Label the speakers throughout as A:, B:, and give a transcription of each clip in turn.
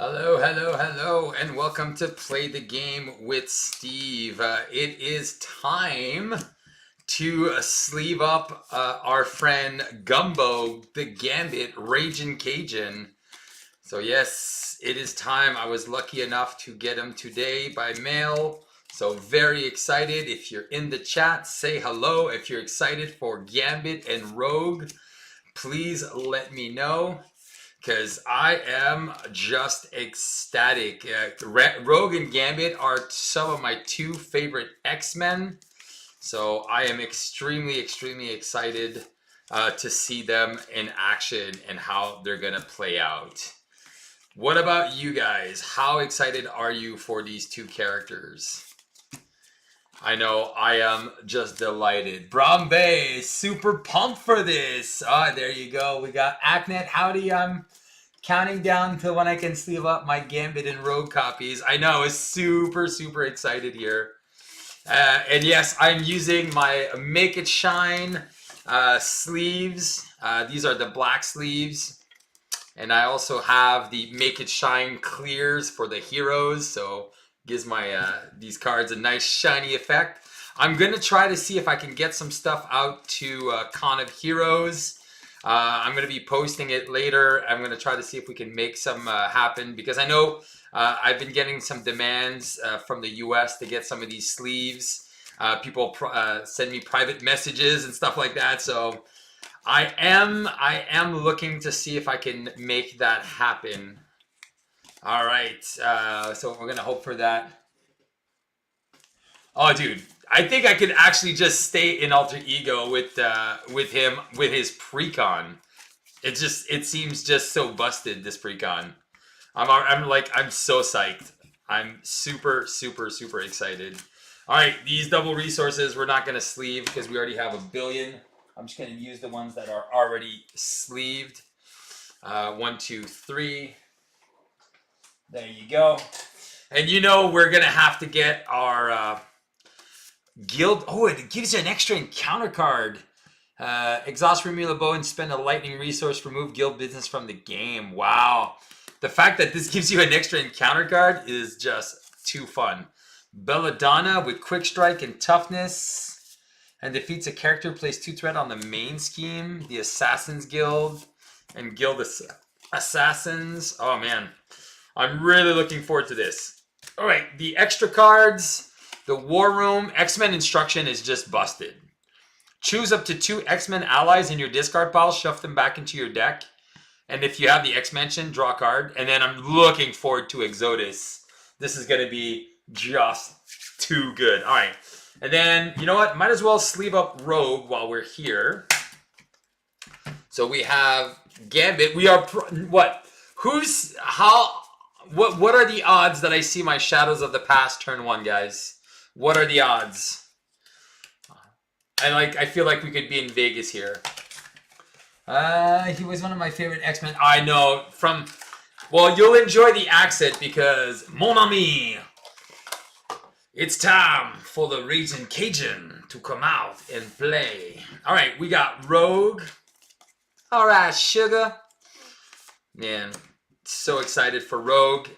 A: Hello, hello, hello, and welcome to Play the Game with Steve. It is time to sleeve up our friend Gumbo, the Gambit, Raging Cajun. So yes, it is time. I was lucky enough to get him today by mail. So very excited. If you're in the chat, say hello. If you're excited for Gambit and Rogue, please let me know, because I am just ecstatic. Rogue and Gambit are some of my two favorite X-Men, so I am extremely, extremely excited to see them in action and how they're going to play out. What about you guys? How excited are you for these two characters? I know I am just delighted. Brombe, super pumped for this. Ah, there you go. We got Aknet. Howdy, I'm counting down to when I can sleeve up my Gambit and Rogue copies. I know, it's super, super excited here. And yes, I'm using my Make It Shine sleeves. These are the black sleeves. And I also have the Make It Shine clears for the heroes. So gives my these cards a nice shiny effect. I'm going to try to see if I can get some stuff out to Con of Heroes. I'm going to be posting it later. I'm going to try to see if we can make some happen, because I know I've been getting some demands from the US to get some of these sleeves. People send me private messages and stuff like that. So I am looking to see if I can make that happen. All right. So we're going to hope for that. Oh, dude. I think I could actually just stay in Alter Ego with him with his precon. It seems just so busted, this precon. I'm so psyched. I'm super, super, super excited. All right, these double resources we're not gonna sleeve because we already have 1 billion. I'm just gonna use the ones that are already sleeved. 1, 2, 3. There you go. And you know we're gonna have to get our guild. Oh, it gives you an extra encounter card. Exhaust Remula Bow and spend a lightning resource. Remove guild business from the game. Wow. The fact that this gives you an extra encounter card is just too fun. Belladonna with quick strike and toughness. And defeats a character, plays 2 threat on the main scheme. The Assassin's Guild and Guild Assassins. Oh man. I'm really looking forward to this. All right, the extra cards. The War Room X-Men instruction is just busted. Choose up to 2 X-Men allies in your discard pile, shove them back into your deck. And if you have the X-Mention, draw a card. And then I'm looking forward to Exodus. This is going to be just too good. All right. And then, you know what? Might as well sleeve up Rogue while we're here. So we have Gambit. We are, what? What are the odds that I see my Shadows of the Past turn 1, guys? What are the odds? I feel like we could be in Vegas here. He was one of my favorite X-Men. I know. Well, you'll enjoy the accent because, mon ami, it's time for the Raging Cajun to come out and play. All right, we got Rogue. All right, sugar. Man, so excited for Rogue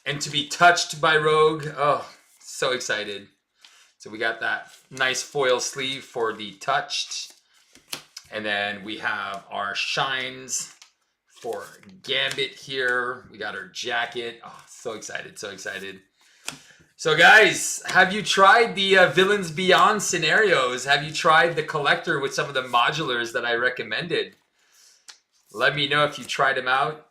A: and to be touched by Rogue. Oh, so excited. So we got that nice foil sleeve for the touched. And then we have our shines for Gambit here. We got our jacket. Oh, so excited, so excited. So guys, have you tried the Villains Beyond scenarios? Have you tried the collector with some of the modulars that I recommended? Let me know if you tried them out.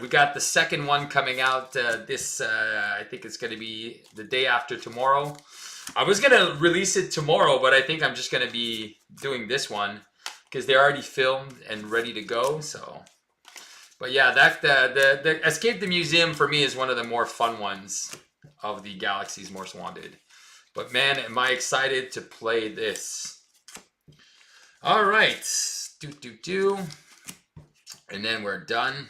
A: We got the second one coming out I think it's going to be the day after tomorrow. I was going to release it tomorrow, but I think I'm just going to be doing this one because they're already filmed and ready to go. So, but yeah, the Escape the Museum for me is one of the more fun ones of the Galaxy's Most Wanted. But man, am I excited to play this. All right. And then we're done.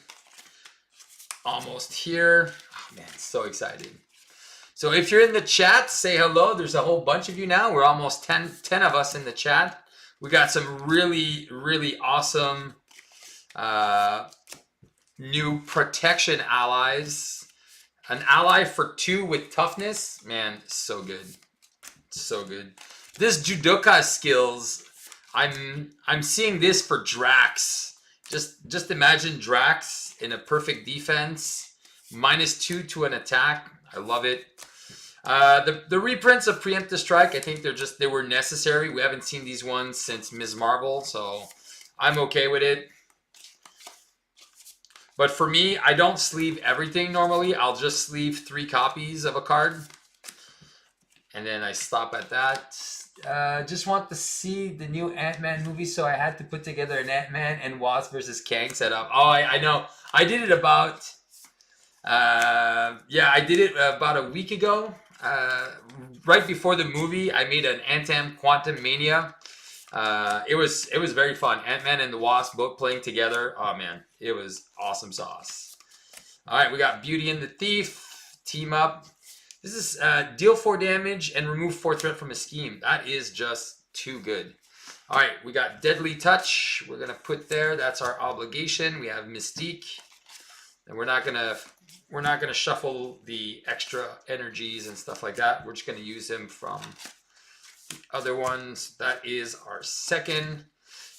A: Almost here. Oh man, so excited. So if you're in the chat, say hello. There's a whole bunch of you now. We're almost 10 of us in the chat. We got some really, really awesome new protection allies. An ally for 2 with toughness. Man, so good. So good. This Judoka skills, I'm seeing this for Drax. Just imagine Drax in a perfect defense. -2 to an attack. I love it. The reprints of Preemptive Strike, I think they were necessary. We haven't seen these ones since Ms. Marvel, so I'm okay with it. But for me, I don't sleeve everything normally. I'll just sleeve 3 copies of a card. And then I stop at that. Just want to see the new Ant-Man movie, so I had to put together an Ant-Man and Wasp versus Kang setup. Oh, I know. I did it about... yeah, I did it about a week ago. Right before the movie, I made an Ant-Man Quantum Mania. It was very fun. Ant-Man and the Wasp both playing together. Oh man, it was awesome sauce. All right, we got Beauty and the Thief. Team up. This is deal 4 damage and remove 4 threat from a scheme. That is just too good. All right, we got Deadly Touch. We're gonna put there. That's our obligation. We have Mystique, and we're not gonna shuffle the extra energies and stuff like that. We're just gonna use them from the other ones. That is our second,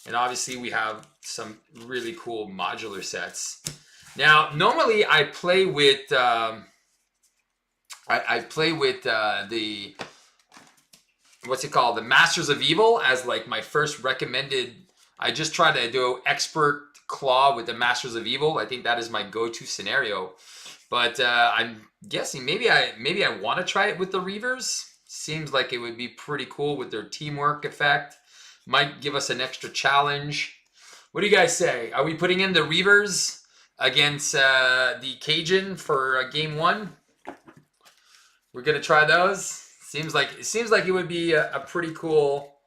A: and obviously we have some really cool modular sets. Now, normally I play with the what's it called? The Masters of Evil as like my first recommended. I just try to do expert Klaw with the Masters of Evil. I think that is my go-to scenario. But I'm guessing maybe I want to try it with the Reavers. Seems like it would be pretty cool with their teamwork effect. Might give us an extra challenge. What do you guys say? Are we putting in the Reavers against the Cajun for game 1? We're gonna try those. Seems like it would be a pretty cool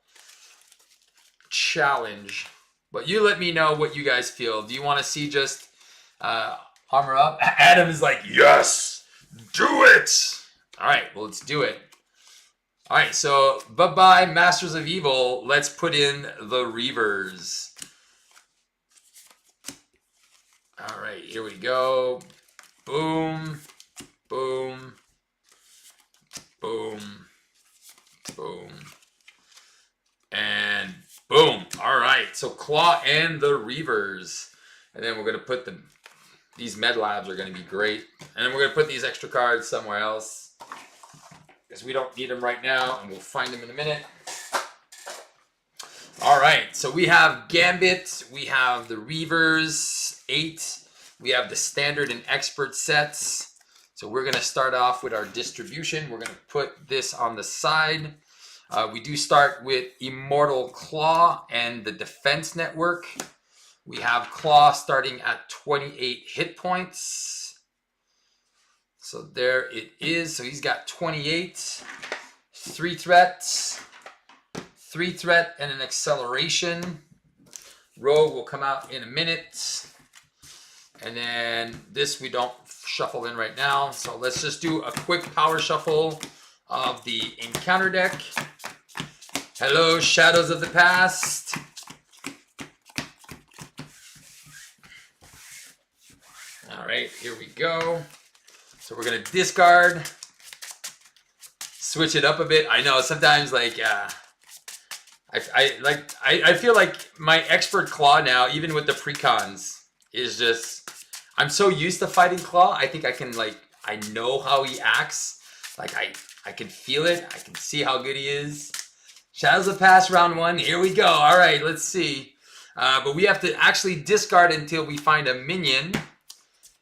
A: challenge. But you let me know what you guys feel. Do you want to see just armor up? Adam is like, yes, do it. All right, well, let's do it. All right, so bye-bye, Masters of Evil. Let's put in the Reavers. All right, here we go. Boom, boom, boom, boom, and boom. All right, so Klaw and the Reavers. And then we're going to put these Med Labs are going to be great. And then we're going to put these extra cards somewhere else, because we don't need them right now, and we'll find them in a minute. All right, so we have Gambit, we have the Reavers, 8. We have the standard and expert sets. So we're going to start off with our distribution. We're going to put this on the side. We do start with Immortal Klaw and the Defense Network. We have Klaw starting at 28 hit points. So there it is. So he's got 28, 3 threats, 3 threat, and an acceleration. Rogue will come out in a minute. And then this we don't shuffle in right now. So let's just do a quick power shuffle of the encounter deck. Hello, Shadows of the Past. All right, here we go. So we're gonna discard, switch it up a bit. I know sometimes like I feel like my expert Klaw now, even with the precons, is just, I'm so used to fighting Klaw. I think I can I know how he acts. Like I can feel it. I can see how good he is. Shadows of the Past round 1. Here we go. All right, let's see. But we have to actually discard until we find a minion,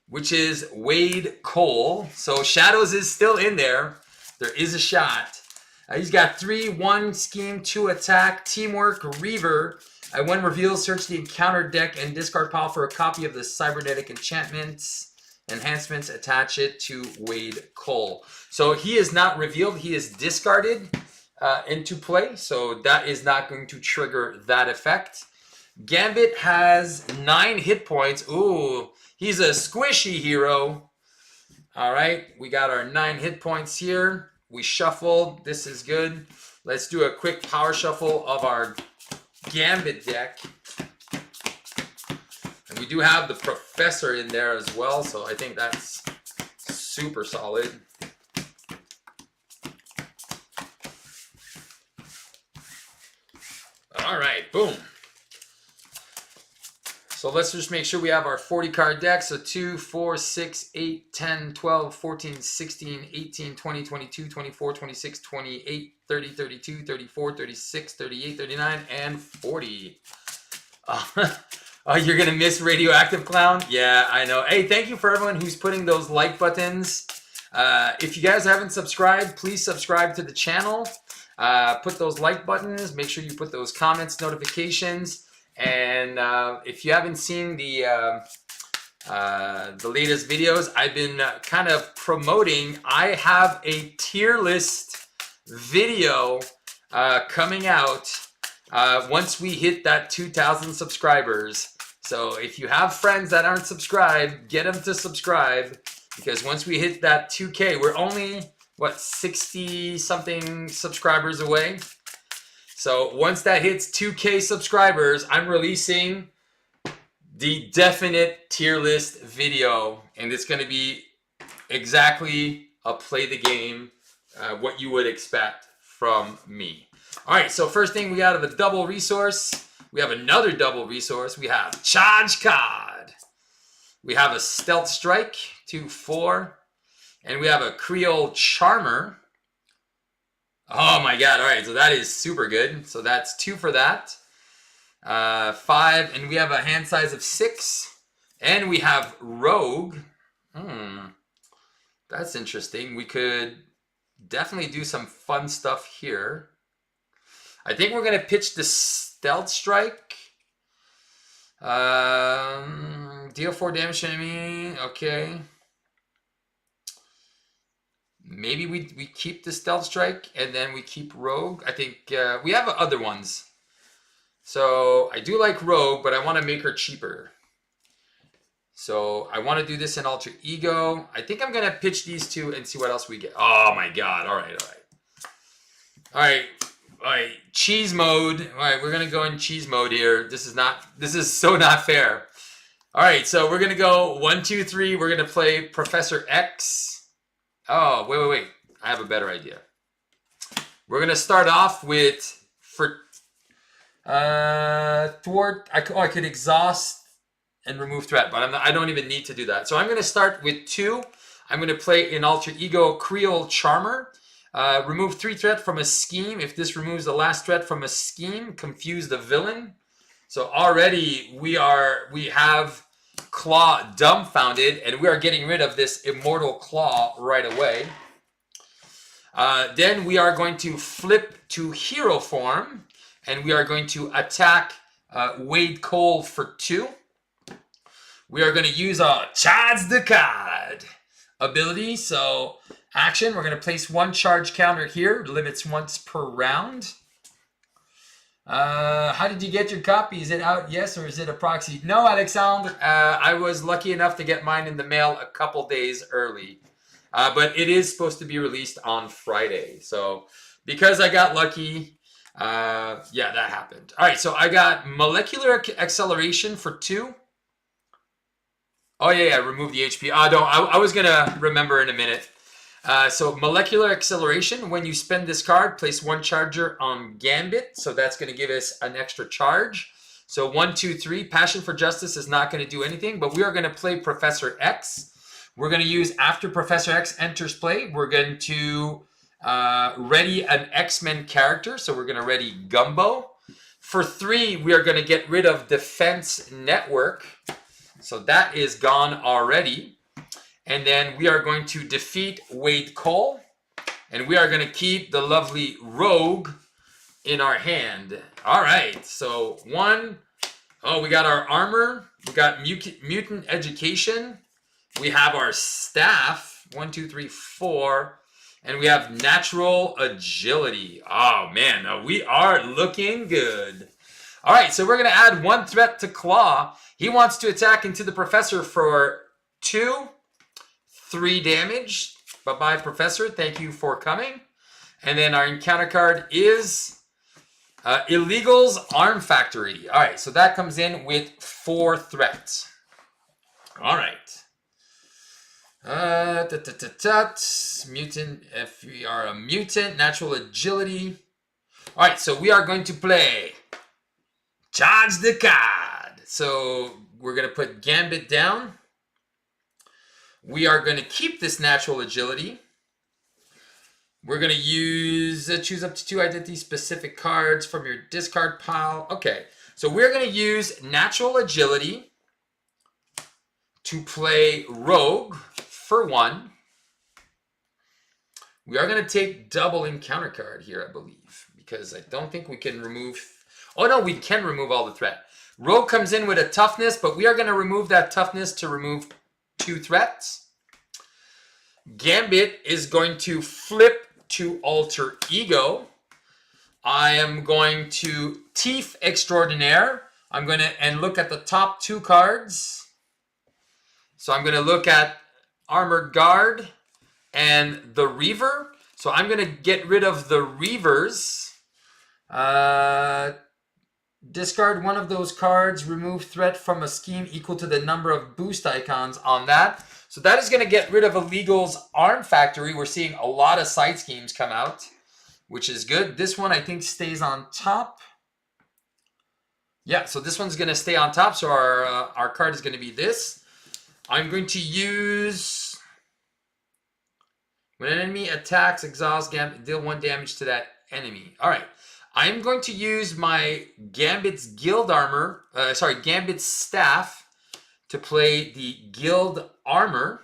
A: which is Wade Cole. So Shadows is still in there. There is a shot. He's got 3, 1 scheme, 2 attack, teamwork, Reaver. When revealed, search the encounter deck and discard pile for a copy of the cybernetic enhancements. Attach it to Wade Cole. So he is not revealed. He is discarded into play. So that is not going to trigger that effect. Gambit has 9 hit points. Ooh, he's a squishy hero. All right, we got our 9 hit points here. We shuffled. This is good. Let's do a quick power shuffle of our Gambit deck. And We do have the Professor in there as well, so I think that's super solid. All right, boom. So let's just make sure we have our 40 card deck. So 2, 4, 6, 8, 10, 12, 14, 16, 18, 20, 22, 24, 26, 28, 30, 32, 34, 36, 38, 39, and 40. Oh, you're going to miss Radioactive Clown? Yeah, I know. Hey, thank you for everyone who's putting those like buttons. If you guys haven't subscribed, please subscribe to the channel. Put those like buttons. Make sure you put those comments, notifications. And if you haven't seen the latest videos, I've been kind of promoting. I have a tier list video coming out once we hit that 2,000 subscribers. So if you have friends that aren't subscribed, get them to subscribe, because once we hit that 2K, we're only, what, 60 something subscribers away. So once that hits 2K subscribers, I'm releasing the definite tier list video, and it's going to be exactly a play the game, what you would expect from me. All right, so first thing we got of a double resource. We have another double resource. We have Charge Card. We have a Stealth Strike, 2, 4. And we have a Creole Charmer. Oh my god, all right, so that is super good. So that's 2 for that. 5, and we have a hand size of 6. And we have Rogue. That's interesting. We could definitely do some fun stuff here. I think we're going to pitch the Stealth Strike. Deal 4 damage to enemy. Okay. Maybe we keep the Stealth Strike and then we keep Rogue. I think we have other ones. So I do like Rogue, but I want to make her cheaper. So I want to do this in Alter Ego. I think I'm going to pitch these two and see what else we get. Oh my god. All right, all right. All right. All right, cheese mode. All right, we're going to go in cheese mode here. This is so not fair. All right, so we're going to go 1, 2, 3. We're going to play Professor X. Oh, wait. I have a better idea. We're going to start off with, for thwart, I could exhaust and remove threat, but I don't even need to do that. So I'm going to start with 2. I'm going to play in Alter Ego Creole Charmer. Remove 3 threat from a scheme. If this removes the last threat from a scheme, confuse the villain. So already we have Klaw dumbfounded, and we are getting rid of this Immortal Klaw right away. Then we are going to flip to hero form, and we are going to attack Wade Cole for 2. We are going to use our Charge the Card ability. So action, we're going to place 1 charge counter here. Limits once per round. How did you get your copy? Is it out? Yes, or is it a proxy? No, Alexandre. I was lucky enough to get mine in the mail a couple days early. But it is supposed to be released on Friday. So because I got lucky, yeah, that happened. All right, so I got Molecular Acceleration for 2. Oh, yeah, remove the HP. I was going to remember in a minute. So Molecular Acceleration, when you spend this card, place 1 charger on Gambit. So that's going to give us an extra charge. So 1, 2, 3. Passion for Justice is not going to do anything, but we are going to play Professor X. We're going to use, after Professor X enters play, we're going to ready an X-Men character. So we're going to ready Gumbo. For 3, we are going to get rid of Defense Network. So that is gone already. And then we are going to defeat Wade Cole. And we are going to keep the lovely Rogue in our hand. All right. So 1. Oh, we got our armor. We got Mutant Education. We have our staff. 1, 2, 3, 4. And we have Natural Agility. Oh, man. We are looking good. All right. So we're going to add 1 threat to Klaw. He wants to attack into the Professor for 2. 3 damage. Bye-bye, Professor. Thank you for coming. And then our encounter card is Illegal's Arm Factory. All right, so that comes in with 4 threats. All right. Mutant, if we are a mutant, natural agility. All right, so we are going to play Charge the Card. So we're going to put Gambit down. We are going to keep this natural agility. We're going to use, choose up to 2 identity-specific cards from your discard pile. Okay, so we're going to use natural agility to play Rogue for 1. We are going to take double encounter card here, I believe, because I don't think we can remove... Oh, no, we can remove all the threat. Rogue comes in with a toughness, but we are going to remove that toughness to remove 2 threats. Gambit is going to flip to alter ego. I am going to Thief Extraordinaire. I'm going to and look at the top 2 cards. So I'm going to look at Armored Guard and the Reaver. So I'm going to get rid of the Reavers. Discard one of those cards. Remove threat from a scheme equal to the number of boost icons on that. So that is going to get rid of Illegal's Arm Factory. We're seeing a lot of side schemes come out, which is good. This one, I think, stays on top. Yeah, so this one's going to stay on top. So our card is going to be this. I'm going to use... When an enemy attacks, exhaust, Gambit, deal 1 damage to that enemy. All right. I'm going to use my Gambit's Guild Armor, Gambit's Staff to play the Guild Armor.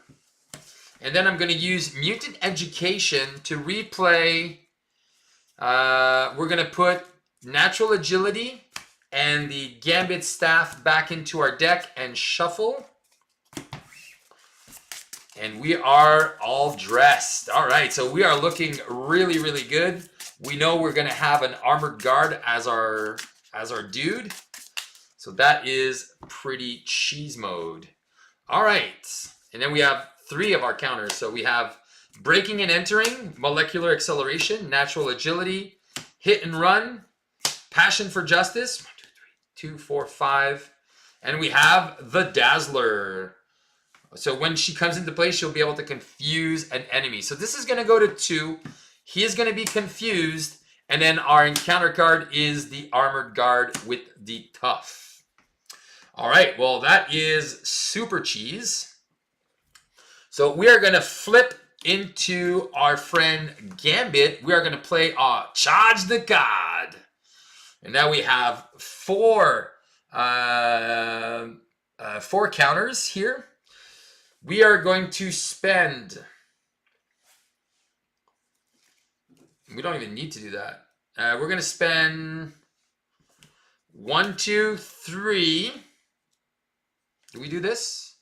A: And then I'm going to use Mutant Education to replay. We're going to put Natural Agility and the Gambit Staff back into our deck and shuffle. And we are all dressed. All right, so we are looking really, really good. We know we're going to have an Armored Guard as our dude. So that is pretty cheese mode. All right. And then we have 3 of our counters. So we have Breaking and Entering, Molecular Acceleration, Natural Agility, Hit and Run, Passion for Justice, 1, 2, 3, 2, 4, 5. And we have the Dazzler. So when she comes into play, she'll be able to confuse an enemy. So this is going to go to 2. He is going to be confused. And then our encounter card is the Armored Guard with the Tough. All right, well, that is super cheese. So we are going to flip into our friend Gambit. We are going to play Charge the Card. And now we have 4 counters here. We are going to spend... We don't even need to do that. We're going to spend 1, 2, 3. Do we do this?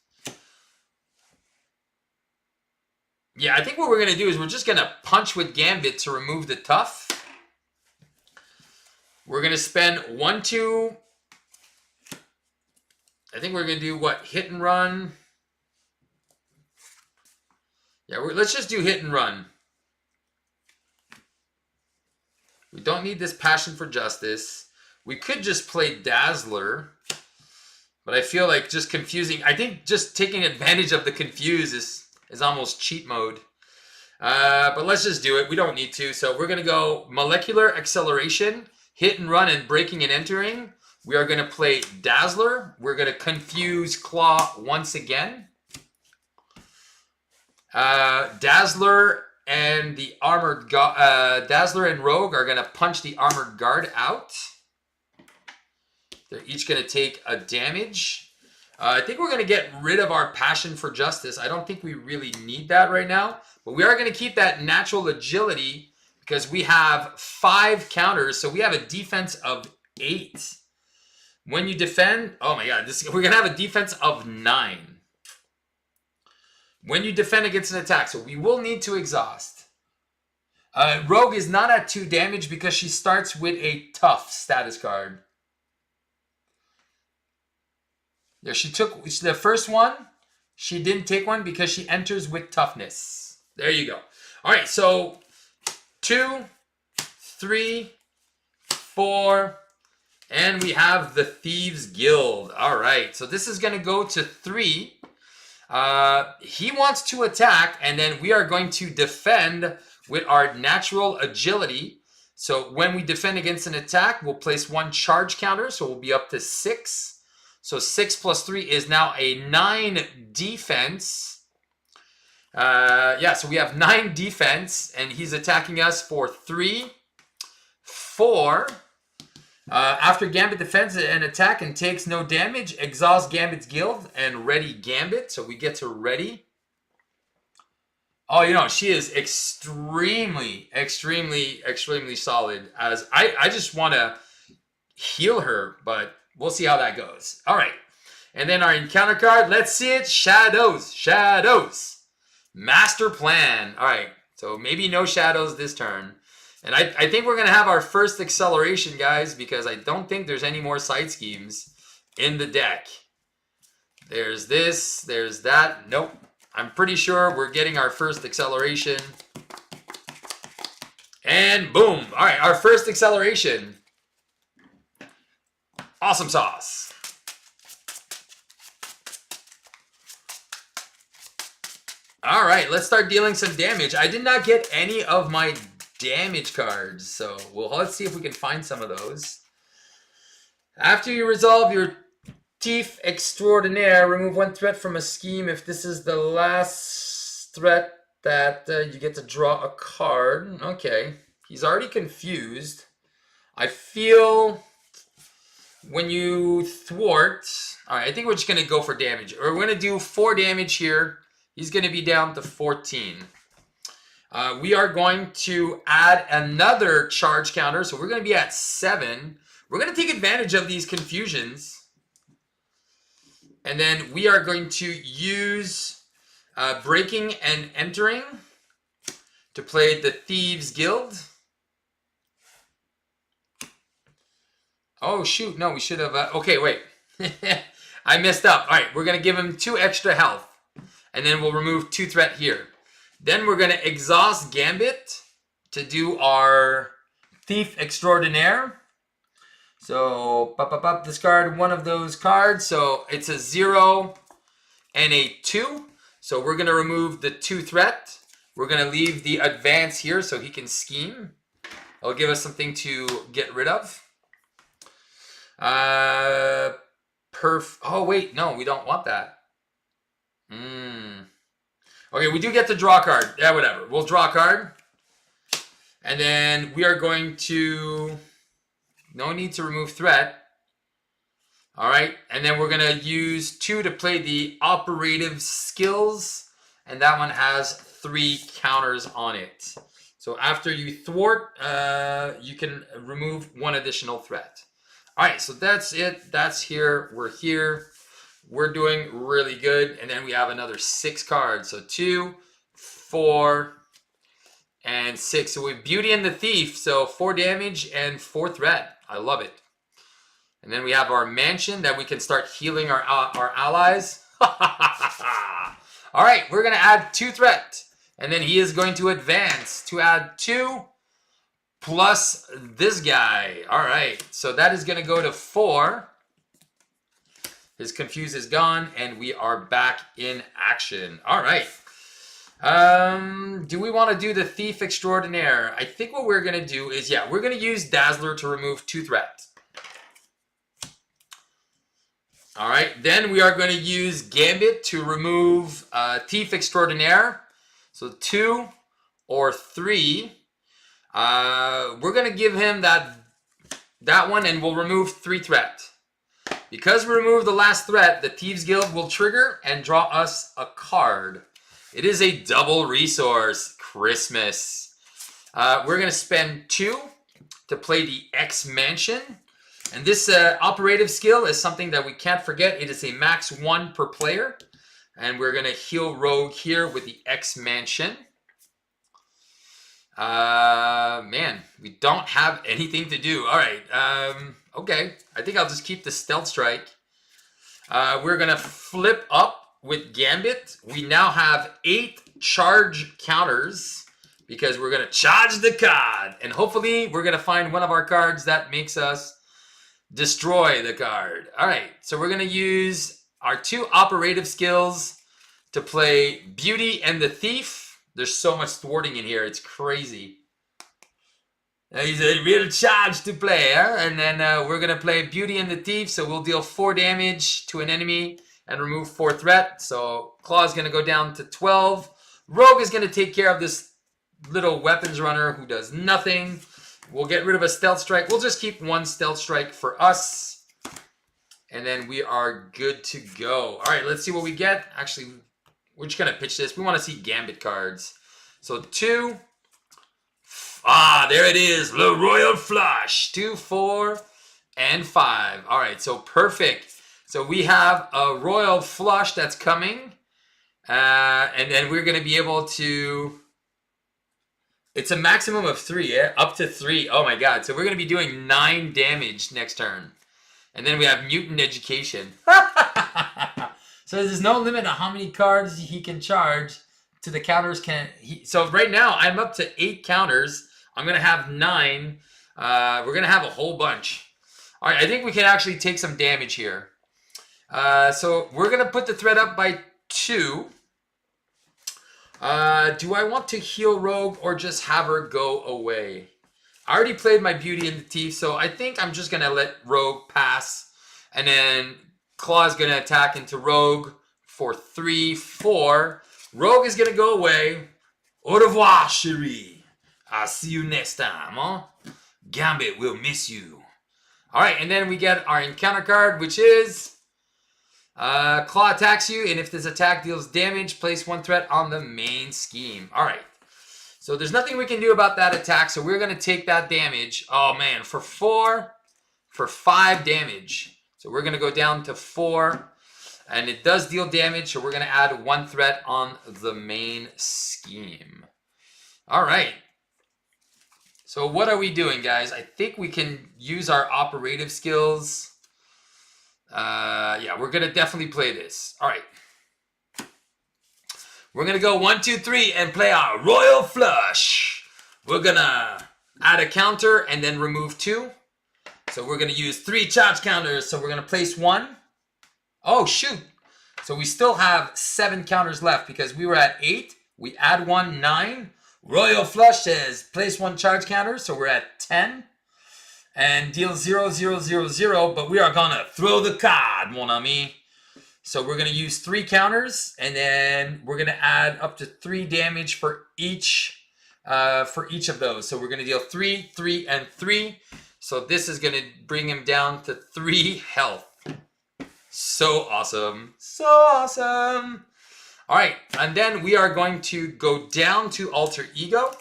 A: Yeah, I think what we're going to do is we're just going to punch with Gambit to remove the Tough. We're going to spend 1, 2. I think we're going to do what? Hit and Run. Yeah, let's just do Hit and Run. We don't need this Passion for Justice. We could just play Dazzler. But I feel like just confusing. I think just taking advantage of the confuse is almost cheat mode. But let's just do it. We don't need to. So we're going to go Molecular Acceleration, Hit and Run, and Breaking and Entering. We are going to play Dazzler. We're going to confuse Klaw once again. Dazzler and the Dazzler and Rogue are going to punch the Armored Guard out. They're each going to take a damage. I think we're going to get rid of our Passion for Justice. I don't think we really need that right now. But we are going to keep that Natural Agility because we have 5 counters. So we have a defense of 8. When you defend... Oh my god, we're going to have a defense of 9. When you defend against an attack. So we will need to exhaust. Rogue is not at 2 damage because she starts with a Tough status card. Yeah, she took the first one. She didn't take one because she enters with Toughness. There you go. All right, so 2, 3, 4, and we have the Thieves Guild. All right, so this is going to go to 3. He wants to attack, and then we are going to defend with our natural agility. So when we defend against an attack, we'll place 1 charge counter, so we'll be up to 6. So 6 plus 3 is now a 9 defense. Yeah, so we have 9 defense, and he's attacking us for 3, 4. After Gambit defends an attack and takes no damage, exhaust Gambit's guild and ready Gambit. So we get to ready. Oh, you know, she is extremely, extremely, extremely solid. As I just want to heal her, but we'll see how that goes. All right. And then our encounter card, let's see it. Shadows. Shadows. Master Plan. All right. So maybe no shadows this turn. And I think we're going to have our first acceleration, guys, because I don't think there's any more side schemes in the deck. There's this, there's that. Nope. I'm pretty sure we're getting our first acceleration. And boom. All right, our first acceleration. Awesome sauce. All right, let's start dealing some damage. I did not get any of my damage cards, so let's see if we can find some of those. After you resolve your Thief Extraordinaire, remove 1 threat from a scheme. If this is the last threat, that you get to draw a card. Okay, he's already confused. I feel when you thwart, all right, I think we're just going to go for damage. We're going to do 4 damage here. He's going to be down to 14. We are going to add another charge counter, so we're going to be at 7. We're going to take advantage of these confusions. And then we are going to use breaking and entering to play the Thieves Guild. Oh, shoot. No, we should have... okay, wait. I messed up. All right, we're going to give him 2 extra health. And then we'll remove 2 threat here. Then we're going to exhaust Gambit to do our Thief Extraordinaire. So, discard 1 of those cards. So, it's a 0 and a 2. So, we're going to remove the 2 threat. We're going to leave the advance here so he can scheme. It'll give us something to get rid of. Oh, wait. No, we don't want that. Okay, we do get to draw a card. Yeah, whatever. We'll draw a card. And then we are going to... No need to remove threat. All right. And then we're going to use 2 to play the operative skills. And that one has 3 counters on it. So after you thwart, you can remove 1 additional threat. All right. So that's it. That's here. We're here. We're doing really good. And then we have another 6 cards. So 2, 4, and 6. So we have Beauty and the Thief. So 4 damage and 4 threat. I love it. And then we have our mansion that we can start healing our allies. All right, we're going to add 2 threat. And then he is going to advance to add 2 plus this guy. All right, so that is going to go to 4. His confuse is gone, and we are back in action. All right. Do we want to do the Thief Extraordinaire? I think what we're going to do is, yeah, we're going to use Dazzler to remove 2 threat. All right. Then we are going to use Gambit to remove Thief Extraordinaire. So 2 or 3. We're going to give him that one, and we'll remove 3 threat. Because we remove the last threat, the Thieves Guild will trigger and draw us a card. It is a double resource. Christmas. We're going to spend 2 to play the X Mansion. And this operative skill is something that we can't forget. It is a max 1 per player. And we're going to heal Rogue here with the X Mansion. Man, we don't have anything to do. All right. Okay. I think I'll just keep the Stealth Strike. We're going to flip up with Gambit. We now have 8 charge counters because we're going to charge the card. And hopefully we're going to find one of our cards that makes us destroy the card. All right. So we're going to use our 2 operative skills to play Beauty and the Thief. There's so much thwarting in here. It's crazy. He's a real charge to play, huh? And then we're going to play Beauty and the Thief. So we'll deal 4 damage to an enemy and remove 4 threat. So Klaw is going to go down to 12. Rogue is going to take care of this little weapons runner who does nothing. We'll get rid of a stealth strike. We'll just keep 1 stealth strike for us. And then we are good to go. All right, let's see what we get. Actually, we're just going to pitch this. We want to see Gambit cards. So 2. There it is. The Royal Flush. 2, 4, and 5. All right, so perfect. So we have a Royal Flush that's coming. And then we're going to be able to... It's a maximum of 3, yeah? Up to 3. Oh my god. So we're going to be doing 9 damage next turn. And then we have Mutant Education. So there's no limit on how many cards he can charge to the counters. So right now, I'm up to 8 counters. I'm going to have 9. We're going to have a whole bunch. All right, I think we can actually take some damage here. So we're going to put the threat up by 2. Do I want to heal Rogue or just have her go away? I already played my Beauty and the Thief, so I think I'm just going to let Rogue pass. And then Klaw is going to attack into Rogue for 3, 4. Rogue is going to go away. Au revoir, chérie. I'll see you next time, huh? Gambit will miss you. All right, and then we get our encounter card, which is Klaw attacks you, and if this attack deals damage, place 1 threat on the main scheme. All right, so there's nothing we can do about that attack, so we're going to take that damage. Oh, man, for 5 damage. So we're going to go down to 4, and it does deal damage, so we're going to add 1 threat on the main scheme. All right. So what are we doing, guys? I think we can use our operative skills. Yeah, we're going to definitely play this. All right. We're going to go 1, 2, 3 and play our Royal Flush. We're going to add a counter and then remove 2. So we're going to use 3 charge counters. So we're going to place 1. Oh, shoot. So we still have 7 counters left because we were at 8. We add 1, 9. Royal Flush says place 1 charge counter, so we're at 10. And deal 0, 0, 0, 0, but we are going to throw the card, mon ami. So we're going to use 3 counters, and then we're going to add up to 3 damage for each of those. So we're going to deal 3, 3, and 3. So this is going to bring him down to 3 health. So awesome. So awesome. All right, and then we are going to go down to Alter Ego.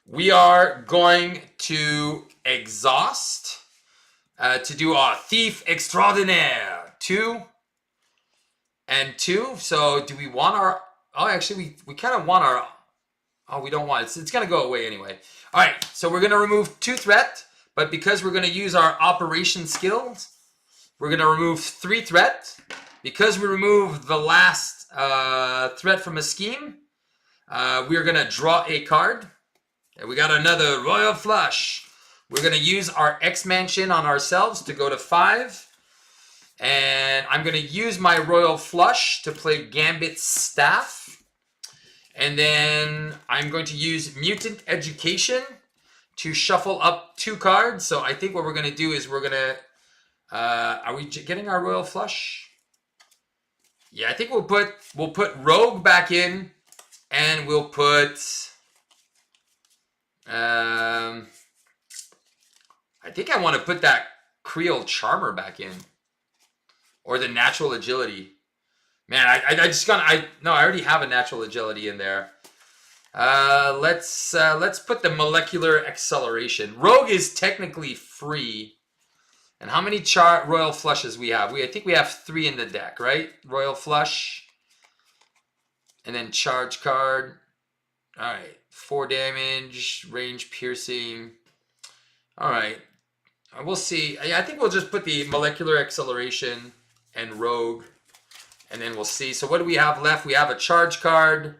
A: We are going to exhaust to do our Thief Extraordinaire. 2 and 2. So do we want our... Oh, actually, we kind of want our... Oh, we don't want it. It's going to go away anyway. All right, so we're going to remove 2 threat, but because we're going to use our operation skills, we're going to remove 3 threat. Because we removed the last threat from a scheme, we are going to draw a card. And we got another Royal Flush. We're going to use our X-Mansion on ourselves to go to 5. And I'm going to use my Royal Flush to play Gambit's Staff. And then I'm going to use Mutant Education to shuffle up 2 cards. So I think what we're going to do is we're going to... are we getting our Royal Flush? Yeah, I think we'll put Rogue back in, and we'll put I think I want to put that Creole Charmer back in, or the Natural Agility. Man, I already have a Natural Agility in there. Let's put the Molecular Acceleration. Rogue is technically free. And how many Royal Flushes we have? I think we have 3 in the deck, right? Royal Flush. And then Charge card. All right. 4 damage. Range piercing. All right. We'll see. I think we'll just put the Molecular Acceleration and Rogue. And then we'll see. So what do we have left? We have a Charge card.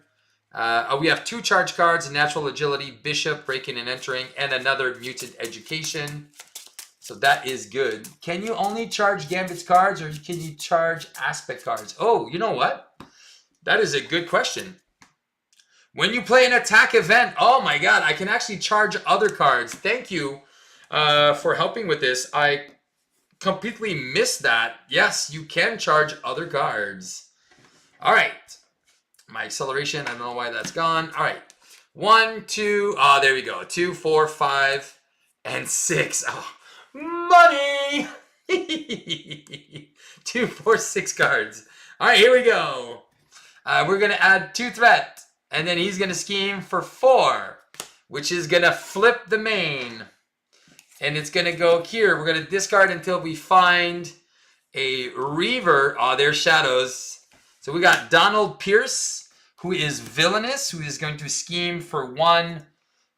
A: We have 2 Charge cards. A Natural Agility, Bishop, Breaking and Entering, and another Mutant Education. So that is good. Can you only charge Gambit's cards or can you charge aspect cards? Oh, you know what? That is a good question. When you play an attack event, oh my god, I can actually charge other cards. Thank you for helping with this. I completely missed that. Yes, you can charge other cards. All right. My acceleration, I don't know why that's gone. All right. 1, 2, there we go. 2, 4, 5, and 6. Oh, money! 2, 4, 6 cards. All right, here we go. We're going to add 2 threat, and then he's going to scheme for 4, which is going to flip the main. And it's going to go here. We're going to discard until we find a Reaver. Oh, there's shadows. So we got Donald Pierce, who is villainous, who is going to scheme for 1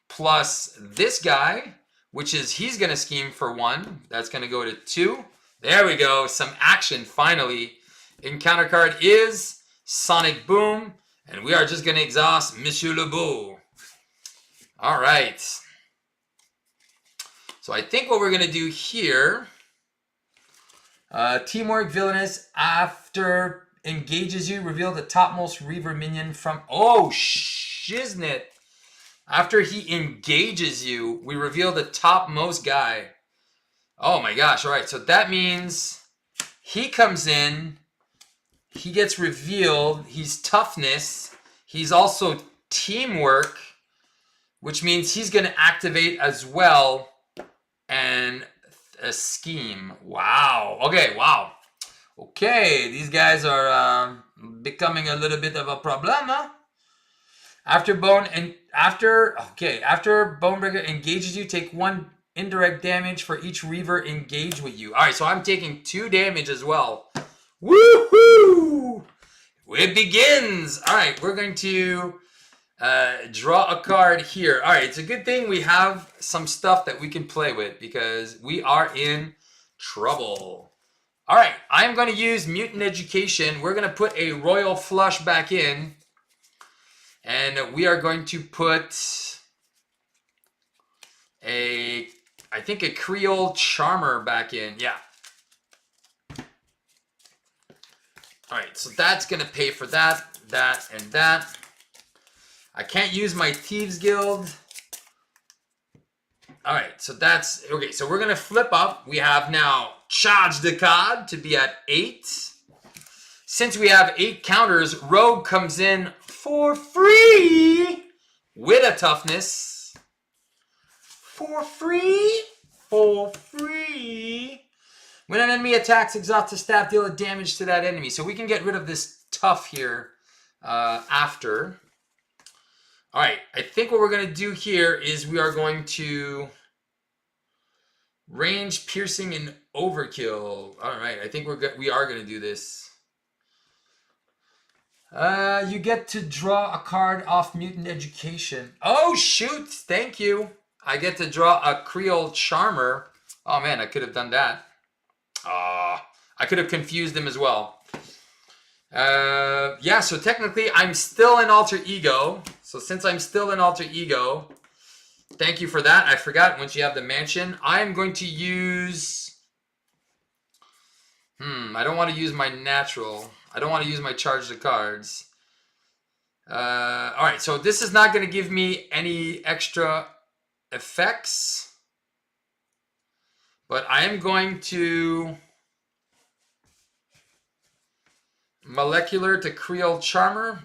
A: plus this guy, which is he's going to scheme for 1. That's going to go to 2. There we go. Some action finally. Encounter card is Sonic Boom. And we are just going to exhaust Monsieur Lebeau. All right. So I think what we're going to do here, Teamwork Villainous, after engages you, reveal the topmost Reaver minion from, oh, shiznit. After he engages you, we reveal the topmost guy. Oh my gosh, all right. So that means he comes in, he gets revealed, he's toughness, he's also teamwork, which means he's going to activate as well. And a scheme. Wow. Okay, wow. Okay, these guys are becoming a little bit of a problem, huh? After Bonebreaker engages you, take 1 indirect damage for each Reaver engaged with you. All right, so I'm taking 2 damage as well. Woohoo! It begins. All right, we're going to draw a card here. All right, it's a good thing we have some stuff that we can play with because we are in trouble. All right, I'm going to use Mutant Education. We're going to put a Royal Flush back in. And we are going to put I think a Creole Charmer back in. Yeah. All right, so that's going to pay for that, that, and that. I can't use my Thieves Guild. All right, so that's, okay, so we're going to flip up. We have now charged the card to be at 8. Since we have 8 counters, Rogue comes in for free with a toughness. For free. For free. When an enemy attacks, exhaust a staff, deal a damage to that enemy. So we can get rid of this tough here after. All right, I think what we're going to do here is we are going to range, piercing, and overkill. All right, I think we are going to do this. You get to draw a card off Mutant Education. Oh, shoot. Thank you. I get to draw a Creole Charmer. Oh, man, I could have done that. I could have confused him as well. Yeah, so technically I'm still in Alter Ego. So since I'm still in Alter Ego, thank you for that. I forgot once you have the mansion. I'm going to use... I don't want to use my natural. I don't want to use my charge the cards. Alright, so this is not going to give me any extra effects. But I am going to... Molecular to Creole Charmer.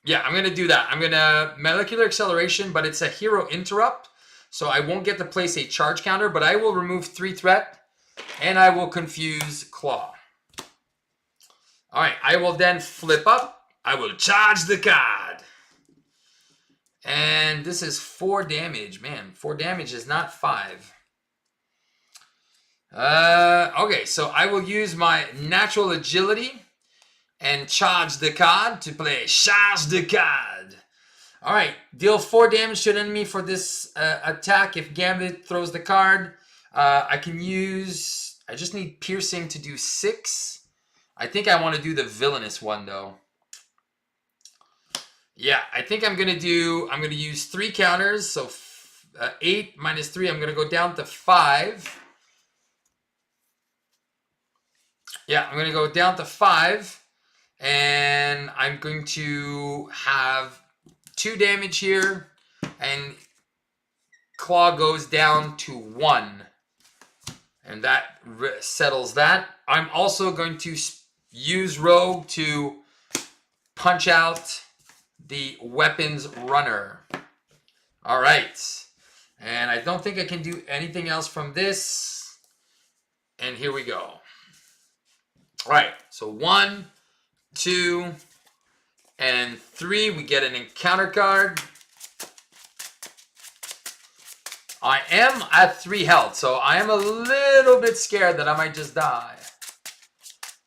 A: Yeah, I'm going to do that. I'm going to Molecular Acceleration, but it's a Hero Interrupt. So I won't get to place a charge counter, but I will remove 3 threat. And I will confuse Klaw. Alright, I will then flip up. I will charge the card. And this is 4 damage. Man, 4 damage is not 5. Okay, so I will use my Natural Agility and charge the card to play Charge the Card. Alright, deal 4 damage to an enemy for this attack if Gambit throws the card. I can use... I just need Piercing to do 6. I think I want to do the Villainous one, though. Yeah, I think I'm going to use 3 counters. So 8 minus 3, I'm going to go down to 5. Yeah, I'm going to go down to 5. And I'm going to have 2 damage here. And Klaw goes down to 1. And that settles that. I'm also going to use Rogue to punch out the weapons runner. All right. And I don't think I can do anything else from this. And here we go. All right. So 1, 2, and 3. We get an encounter card. I am at 3 health, so I am a little bit scared that I might just die.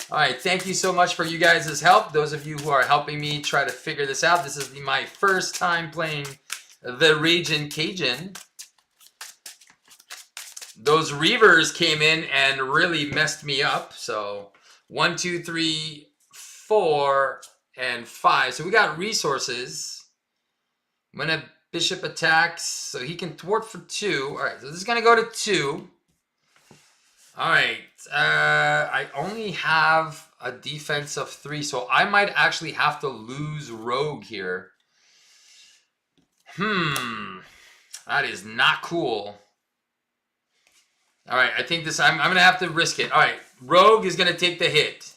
A: All right, thank you so much for you guys' help. Those of you who are helping me try to figure this out. This is my first time playing the Ragin' Cajun. Those Reavers came in and really messed me up. So 1, 2, 3, 4, and 5. So we got resources. I'm going to Bishop attacks, so he can thwart for 2. All right, so this is going to go to 2. All right, I only have a defense of 3, so I might actually have to lose Rogue here. That is not cool. All right, I think this, I'm going to have to risk it. All right, Rogue is going to take the hit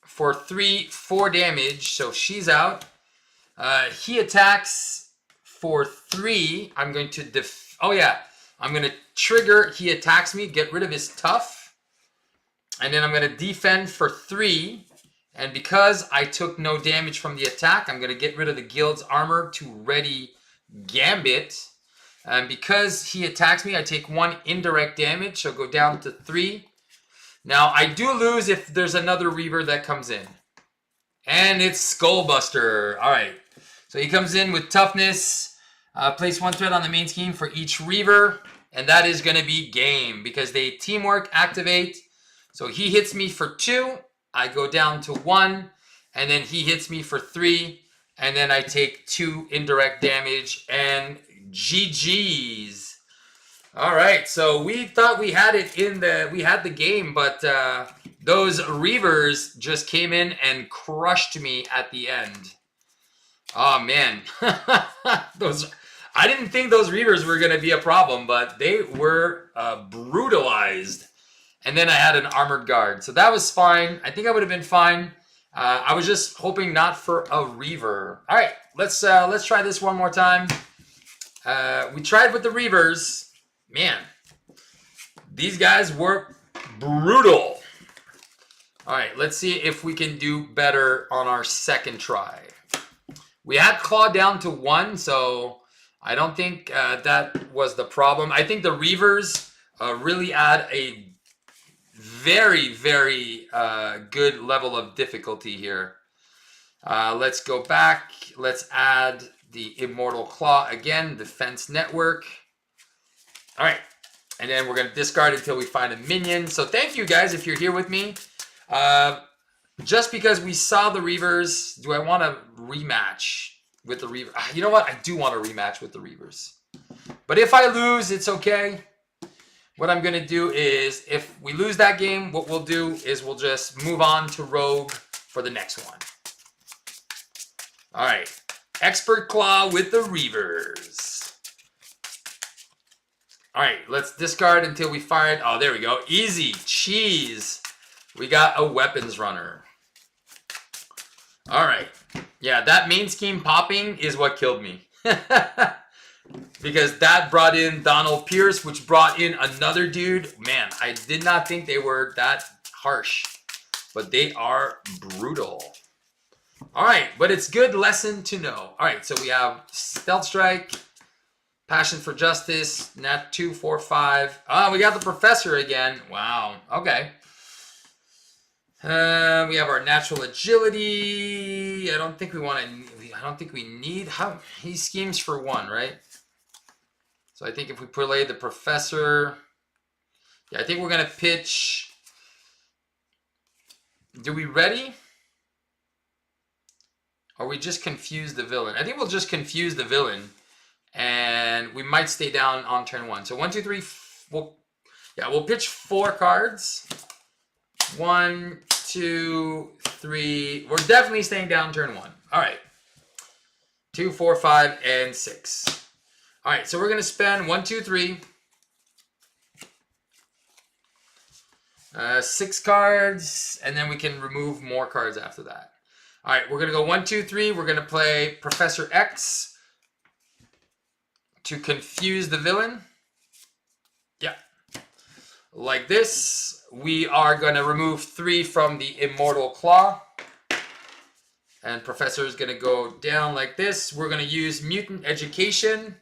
A: for 4 damage, so she's out. He attacks for 3. I'm going to I'm going to trigger. He attacks me, get rid of his tough. And then I'm going to defend for 3. And because I took no damage from the attack, I'm going to get rid of the guild's armor to ready Gambit. And because he attacks me, I take 1 indirect damage, so go down to 3. Now, I do lose if there's another Reaver that comes in. And it's Skullbuster. All right. So he comes in with toughness. Place 1 threat on the main scheme for each Reaver. And that is going to be game because they teamwork activate. So he hits me for 2. I go down to 1. And then he hits me for 3. And then I take 2 indirect damage. And GG's. All right. So we thought we had it we had the game. But those Reavers just came in and crushed me at the end. Oh, man. I didn't think those Reavers were going to be a problem, but they were brutalized. And then I had an armored guard. So that was fine. I think I would have been fine. I was just hoping not for a Reaver. All right, let's try this one more time. We tried with the Reavers. Man, these guys were brutal. All right, let's see if we can do better on our second try. We had Klaw down to 1, so I don't think that was the problem. I think the Reavers really add a very, very good level of difficulty here. Let's go back. Let's add the Immortal Klaw again, Defense Network. All right, and then we're going to discard until we find a minion. So thank you guys if you're here with me. Just because we saw the Reavers, do I want to rematch with the Reavers? You know what? I do want to rematch with the Reavers. But if I lose, it's okay. What I'm going to do is, if we lose that game, what we'll do is we'll just move on to Rogue for the next one. All right. Expert Klaw with the Reavers. All right. Let's discard until we find... Oh, there we go. Easy. Cheese. We got a weapons runner. All right. Yeah, that main scheme popping is what killed me. Because that brought in Donald Pierce, which brought in another dude. Man, I did not think they were that harsh. But they are brutal. All right, but it's good lesson to know. All right, so we have Stealth Strike, Passion for Justice, Nat 2, 4, 5. Oh, we got the Professor again. Wow, okay. We have our natural agility. I don't think we want to. I don't think we need. How he schemes for 1, right? So I think if we play the Professor, yeah, I think we're gonna pitch. Do we ready? Or we just confuse the villain? I think we'll just confuse the villain, and we might stay down on turn 1. So 1, 2, 3. We'll pitch 4 cards. 1, 2, 3. We're definitely staying down turn 1. All right. 2, 4, 5, and 6. All right, so we're going to spend 1, 2, 3. 6 cards, and then we can remove more cards after that. All right, we're going to go 1, 2, 3. We're going to play Professor X to confuse the villain. Yeah. Like this. We are going to remove 3 from the Immortal Klaw. And Professor is going to go down like this. We're going to use Mutant Education.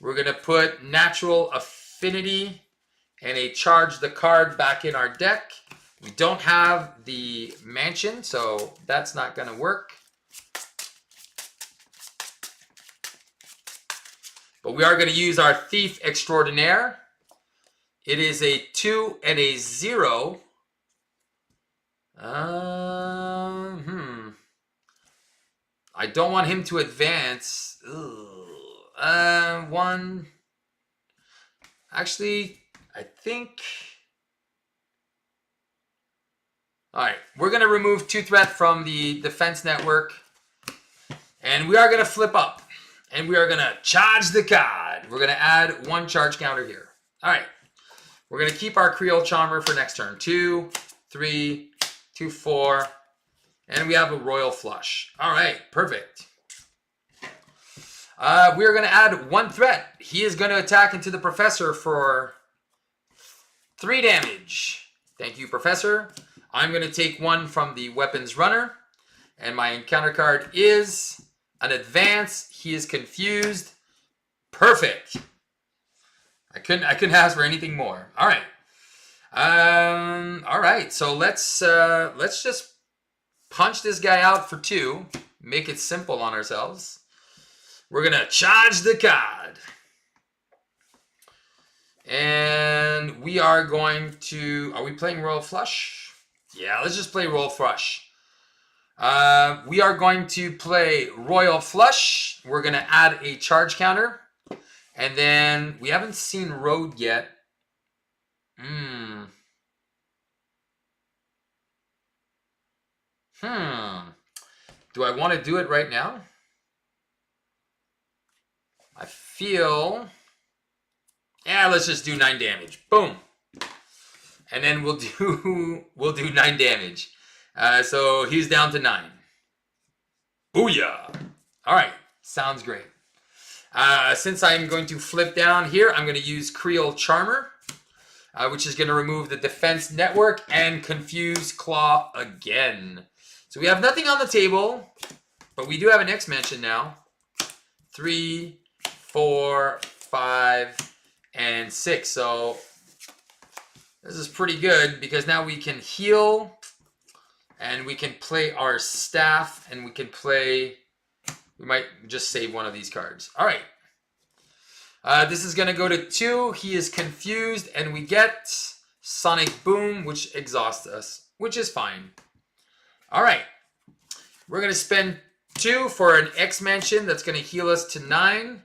A: We're going to put Natural Affinity and a Charge the card back in our deck. We don't have the Mansion, so that's not going to work. But we are going to use our Thief Extraordinaire. It is a 2 and a 0. I don't want him to advance. 1. Actually, I think... Alright, we're going to remove 2 threat from the defense network. And we are going to flip up. And we are going to charge the card. We're going to add 1 charge counter here. Alright. We're going to keep our Creole Charmer for next turn. 2, 3, 2, 4. And we have a Royal Flush. Alright, perfect. We are going to add 1 threat. He is going to attack into the Professor for 3 damage. Thank you, Professor. I'm going to take 1 from the Weapons Runner. And my encounter card is an Advance. He is confused. Perfect. I couldn't ask for anything more. All right. All right. So let's just punch this guy out for 2. Make it simple on ourselves. We're gonna charge the card, and we are going to. Are we playing Royal Flush? Yeah, let's just play Royal Flush. We are going to play Royal Flush. We're gonna add a charge counter. And then, we haven't seen Road yet. Do I want to do it right now? I feel... Yeah, let's just do 9 damage. Boom. And then we'll do 9 damage. So, he's down to 9. Booyah! Alright, sounds great. Since I'm going to flip down here, I'm going to use Creole Charmer, which is going to remove the defense network and confuse Klaw again. So we have nothing on the table, but we do have an X Mansion now. 3, 4, 5, and 6. So this is pretty good because now we can heal and we can play our staff and we can play... We might just save one of these cards. All right. This is going to go to 2. He is confused. And we get Sonic Boom, which exhausts us, which is fine. All right. We're going to spend 2 for an X Mansion. That's going to heal us to 9.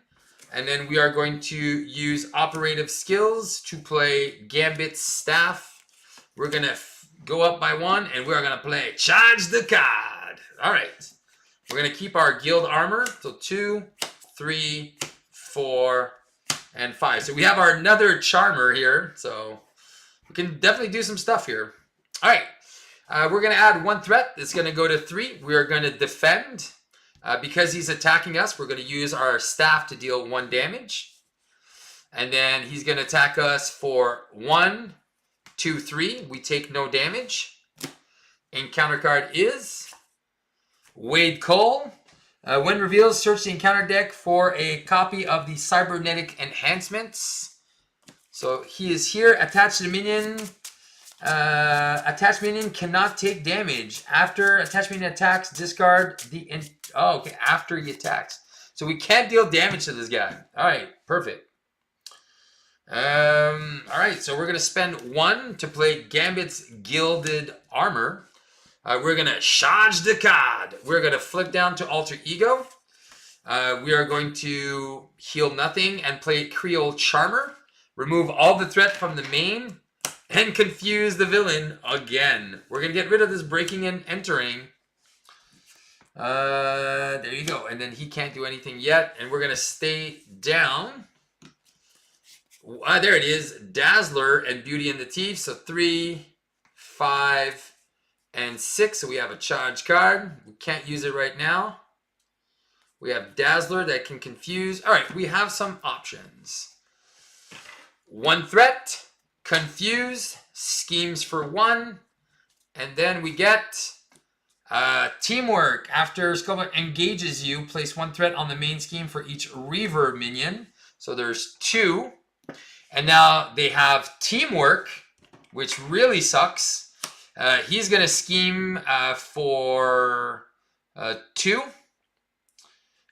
A: And then we are going to use Operative Skills to play Gambit's Staff. We're going to go up by 1. And we are going to play Charge the Card. All right. We're going to keep our Guild Armor. So 2, 3, 4, and 5. So we have our another Charmer here. So we can definitely do some stuff here. All right. We're going to add 1 threat. It's going to go to 3. We are going to defend. Because he's attacking us, we're going to use our staff to deal 1 damage. And then he's going to attack us for 1, 2, 3. We take no damage. Encounter card is... Wade Cole. When revealed, search the encounter deck for a copy of the cybernetic enhancements. So he is here. Attached minion. Attached minion cannot take damage. After attached minion attacks, discard the... okay, after he attacks. So we can't deal damage to this guy. Alright, perfect. Alright, so we're going to spend 1 to play Gambit's Gilded Armor. We're going to charge the card. We're going to flip down to Alter Ego. We are going to heal nothing and play Creole Charmer. Remove all the threat from the main. and confuse the villain again. We're going to get rid of this breaking and entering. There you go. And then he can't do anything yet. And we're going to stay down. There it is. Dazzler and Beauty and the Thief. So 3, 5, and 6. So we have a charge card. We can't use it right now. We have Dazzler that can confuse. All right, we have some options. 1 threat, confuse, schemes for 1. And then we get teamwork. After Skullbot engages you, place 1 threat on the main scheme for each Reaver minion. So there's 2. And now they have teamwork, which really sucks. He's going to scheme for 2.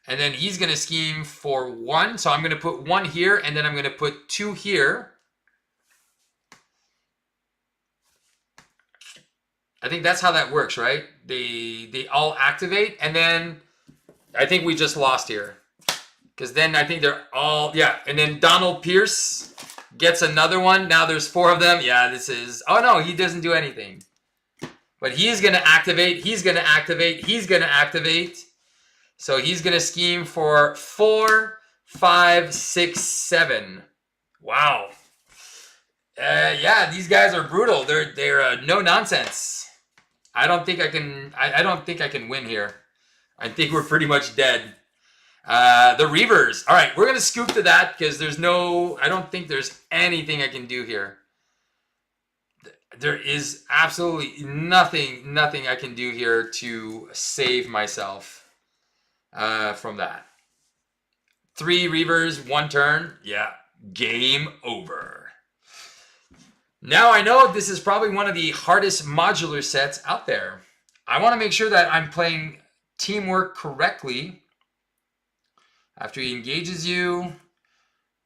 A: And then he's going to scheme for 1. So I'm going to put 1 here, and then I'm going to put 2 here. I think that's how that works, right? They all activate, and then I think we just lost here. Because then I think they're all, yeah. And then Donald Pierce gets another one. Now there's 4 of them. Yeah, this is, oh no, he doesn't do anything. But he's going to activate, he's going to activate, he's going to activate. So he's going to scheme for 4, 5, 6, 7. Wow. Yeah, these guys are brutal. They're no nonsense. I don't think I can. I don't think I can win here. I think we're pretty much dead. The Reavers. All right, we're gonna scoop to that because there's no. I don't think there's anything I can do here. There is absolutely nothing I can do here to save myself from that. 3 Reavers, 1 turn. Yeah, game over. Now I know this is probably one of the hardest modular sets out there. I want to make sure that I'm playing teamwork correctly. After he engages you,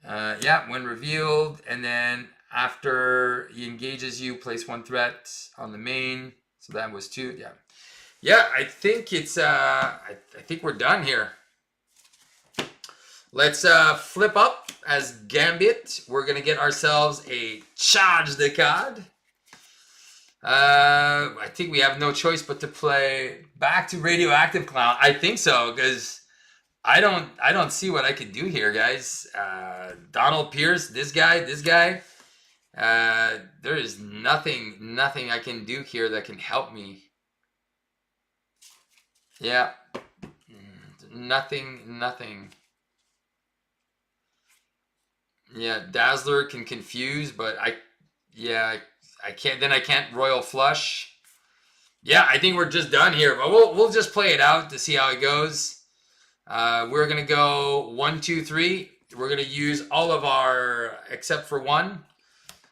A: yeah, when revealed, and then after he engages you, place 1 threat on the main. So that was 2, yeah. Yeah, I think it's, I think we're done here. Let's flip up as Gambit. We're going to get ourselves a charge the card. I think we have no choice but to play back to Radioactive Clown. I think so, because I don't see what I could do here, guys. Donald Pierce, this guy. There is nothing I can do here that can help me. Yeah. Nothing. Yeah, Dazzler can confuse, but I can't. Then I can't Royal Flush. Yeah, I think we're just done here. But we'll just play it out to see how it goes. We're gonna go 1, 2, 3. We're gonna use all of our except for 1.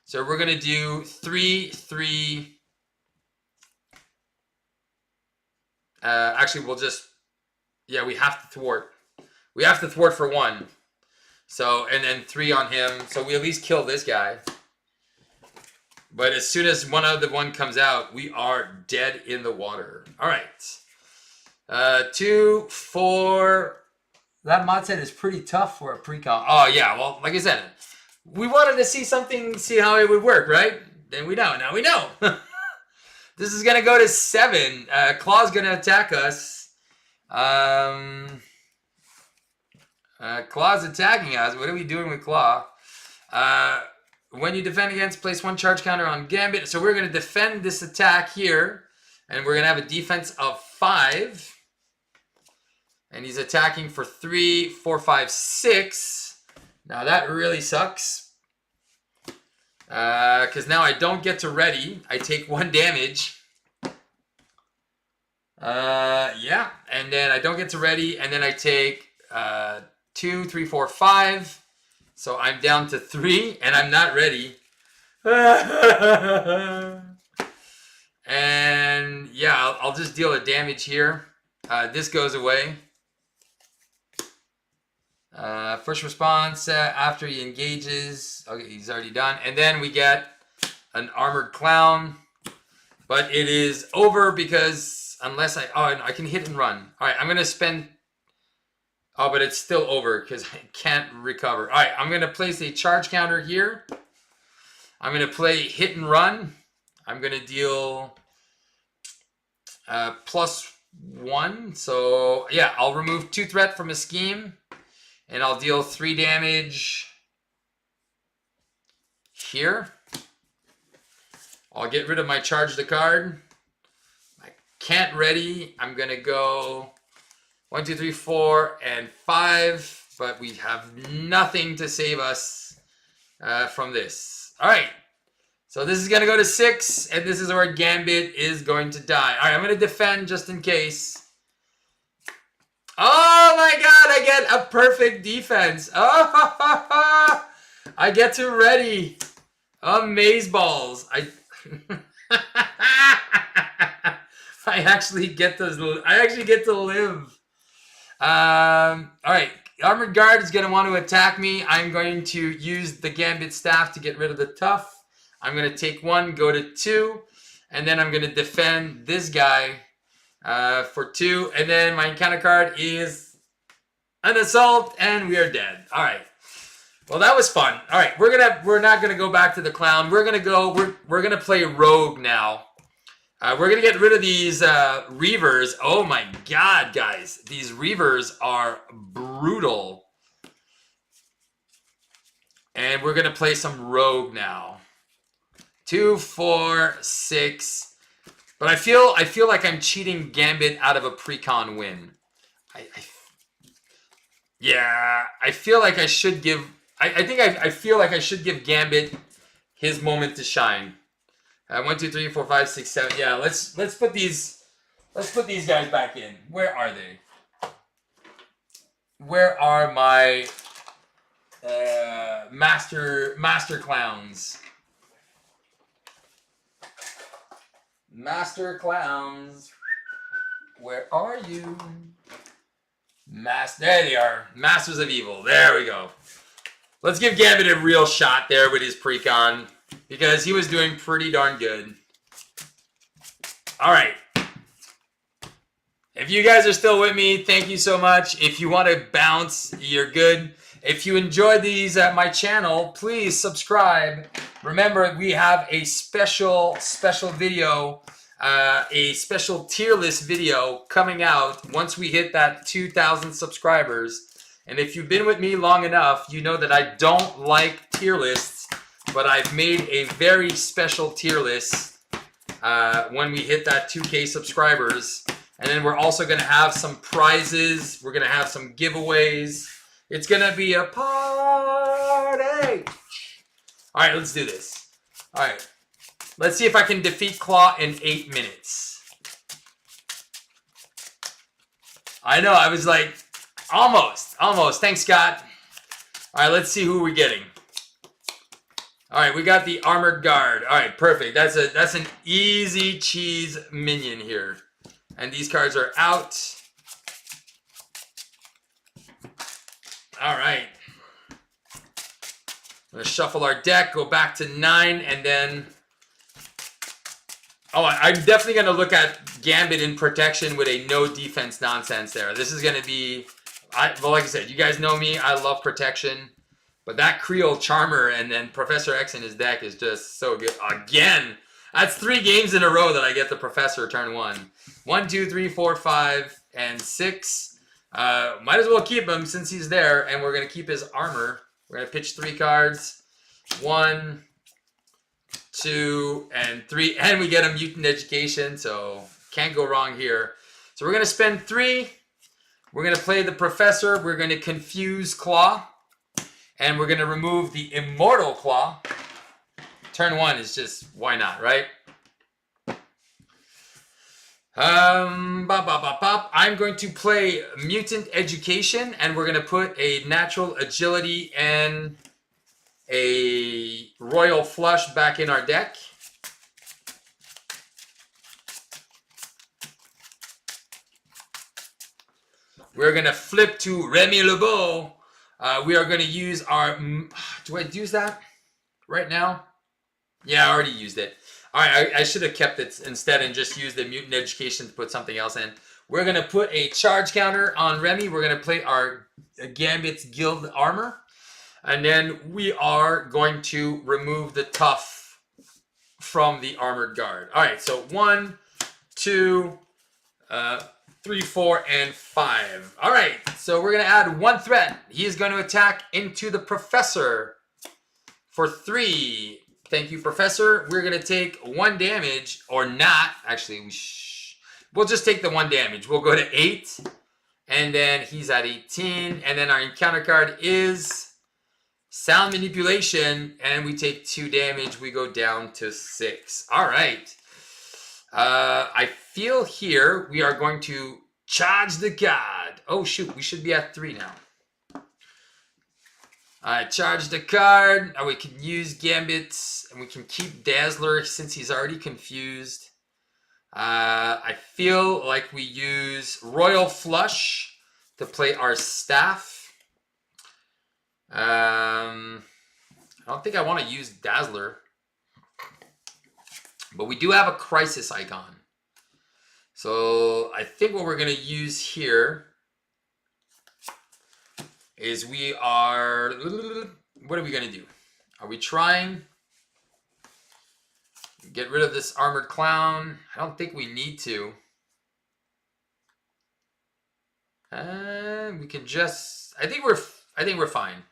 A: So we're gonna do 3, 3. Actually, we'll just. Yeah, we have to thwart. We have to thwart for 1. So, and then 3 on him. So we at least kill this guy. But as soon as one other one comes out, we are dead in the water. All right. 2, 4. That mod set is pretty tough for a pre-con. Oh, yeah. Well, like I said, we wanted to see something, see how it would work, right? Then we know. Now we know. This is going to go to 7. Klaw's going to attack us. Klaw's attacking us. What are we doing with Klaw? When you defend against, place 1 charge counter on Gambit. So we're going to defend this attack here. And we're going to have a defense of 5. And he's attacking for 3, 4, 5, 6. Now that really sucks. Because now I don't get to ready. I take 1 damage. Yeah. And then I don't get to ready. And then I take 2, 3, 4, 5. So I'm down to 3. And I'm not ready. And yeah, I'll just deal a damage here. This goes away. First response after he engages. Okay, he's already done. And then we get an armored clown. But it is over because unless I can hit and run. All right, I'm going to spend. Oh, but it's still over because I can't recover. All right, I'm going to place a charge counter here. I'm going to play hit and run. I'm going to deal +1. So, yeah, I'll remove 2 threat from a scheme. And I'll deal 3 damage here. I'll get rid of my charge the card. I can't ready. I'm going to go 1, 2, 3, 4, and 5. But we have nothing to save us from this. All right. So this is going to go to 6. And this is where Gambit is going to die. All right. I'm going to defend just in case. Oh my god, I get a perfect defense. Oh, I get to ready. Amazeballs. I actually get to live. All right. Armored Guard is going to want to attack me. I'm going to use the Gambit staff to get rid of the tough. I'm going to take 1, go to 2, and then I'm going to defend this guy for 2, and then my encounter card is an assault, and we are dead. All right. Well, that was fun. All right, we're not gonna go back to the clown. We're gonna play rogue now. We're gonna get rid of these reavers. Oh my god, guys, these reavers are brutal. And we're gonna play some rogue now. 2, 4, 6. But I feel like I'm cheating Gambit out of a pre-con win. Yeah, I feel like I should give. I feel like I should give Gambit his moment to shine. 1, 2, 3, 4, 5, 6, 7. Yeah, let's put these guys back in. Where are they? Where are my master clowns? Master clowns, where are you? There they are. Masters of Evil. There we go. Let's give Gambit a real shot there with his precon, because he was doing pretty darn good. All right. If you guys are still with me, thank you so much. If you want to bounce, you're good. If you enjoy these at my channel, please subscribe. Remember, we have a special video, a special tier list video coming out once we hit that 2,000 subscribers. And if you've been with me long enough, you know that I don't like tier lists, but I've made a very special tier list when we hit that 2K subscribers. And then we're also going to have some prizes. We're going to have some giveaways. It's going to be a party. All right, let's do this. All right. Let's see if I can defeat Klaw in 8 minutes. I know, I was like, almost. Thanks, Scott. All right, let's see who we're getting. All right, we got the Armored Guard. All right, perfect. That's an easy cheese minion here. And these cards are out. All right. I'm going to shuffle our deck, go back to 9, and then... Oh, I'm definitely going to look at Gambit in protection with a no defense nonsense there. This is going to be... well, like I said, you guys know me. I love protection. But that Creole Charmer and then Professor X in his deck is just so good. Again! That's 3 games in a row that I get the Professor turn 1. 1, 2, 3, 4, 5, and 6. Might as well keep him since he's there. And we're going to keep his armor. We're going to pitch 3 cards. 1, 2, and 3. And we get a Mutant Education, so can't go wrong here. So we're going to spend 3. We're going to play the Professor. We're going to confuse Klaw. And we're going to remove the Immortal Klaw. Turn 1 is just, why not, right? I'm going to play Mutant Education, and we're going to put a Natural Agility and a Royal Flush back in our deck. We're going to flip to Remy LeBeau. We are going to use our... Do I use that right now? Yeah, I already used it. All right, I should have kept it instead and just used the Mutant Education to put something else in. We're going to put a charge counter on Remy. We're going to play our Gambit's Guild Armor. And then we are going to remove the tough from the armored guard. All right, so 1, 2, 3, 4, and 5. All right, so we're going to add 1 threat. He is going to attack into the Professor for 3. Thank you, Professor. We're going to take 1 damage, or not. Actually, we'll just take the 1 damage. We'll go to 8, and then he's at 18. And then our encounter card is Sound Manipulation, and we take 2 damage. We go down to 6. All right. I feel here we are going to charge the card. Oh, shoot. We should be at 3 now. Charge the card. We can use Gambit, and we can keep Dazzler since he's already confused. I feel like we use Royal Flush to play our staff. I don't think I want to use Dazzler. But we do have a Crisis icon. So I think what we're going to use here is we are... What are we going to do? Are we trying to get rid of this Armored Clown? I don't think we need to. We can just... I think we're fine.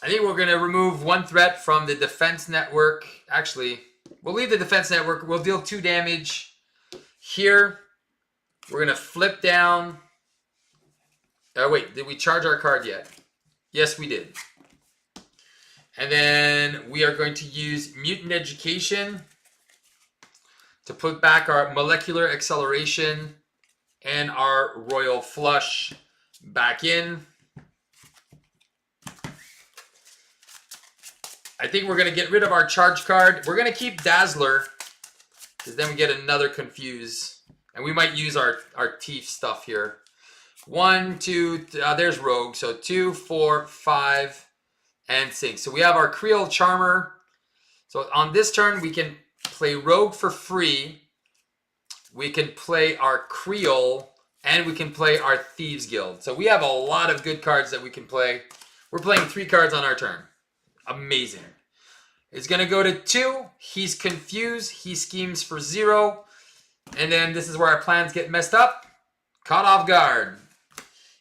A: I think we're going to remove 1 threat from the defense network. Actually, we'll leave the defense network. We'll deal 2 damage. Here, we're going to flip down. Wait, did we charge our card yet? Yes, we did. And then we are going to use Mutant Education to put back our Molecular Acceleration and our Royal Flush back in. I think we're going to get rid of our charge card. We're going to keep Dazzler, because then we get another Confuse. And we might use our Thief stuff here. 1, 2, there's Rogue. So 2, 4, 5, and 6. So we have our Creole Charmer. So on this turn, we can play Rogue for free. We can play our Creole, and we can play our Thieves Guild. So we have a lot of good cards that we can play. We're playing 3 cards on our turn. Amazing. It's going to go to 2. He's confused. He schemes for 0. And then this is where our plans get messed up. Caught off guard.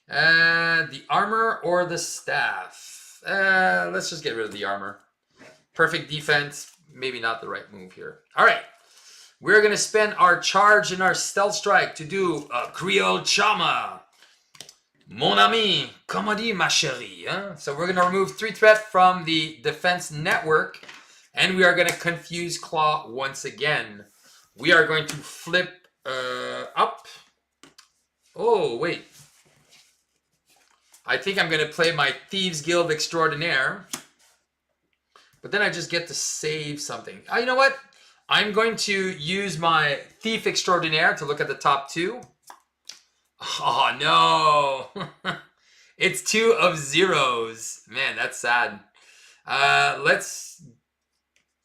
A: The armor or the staff? Let's just get rid of the armor. Perfect defense. Maybe not the right move here. All right. We're going to spend our charge and our stealth strike to do a Creole Chama. Mon ami, comment dit ma chérie? Hein? So we're going to remove 3 threat from the defense network. And we are going to confuse Klaw once again. We are going to flip up. Oh, wait. I think I'm going to play my Thieves Guild Extraordinaire. But then I just get to save something. You know what? I'm going to use my Thief Extraordinaire to look at the top 2. Oh, no. It's 2 of 0s. Man, that's sad.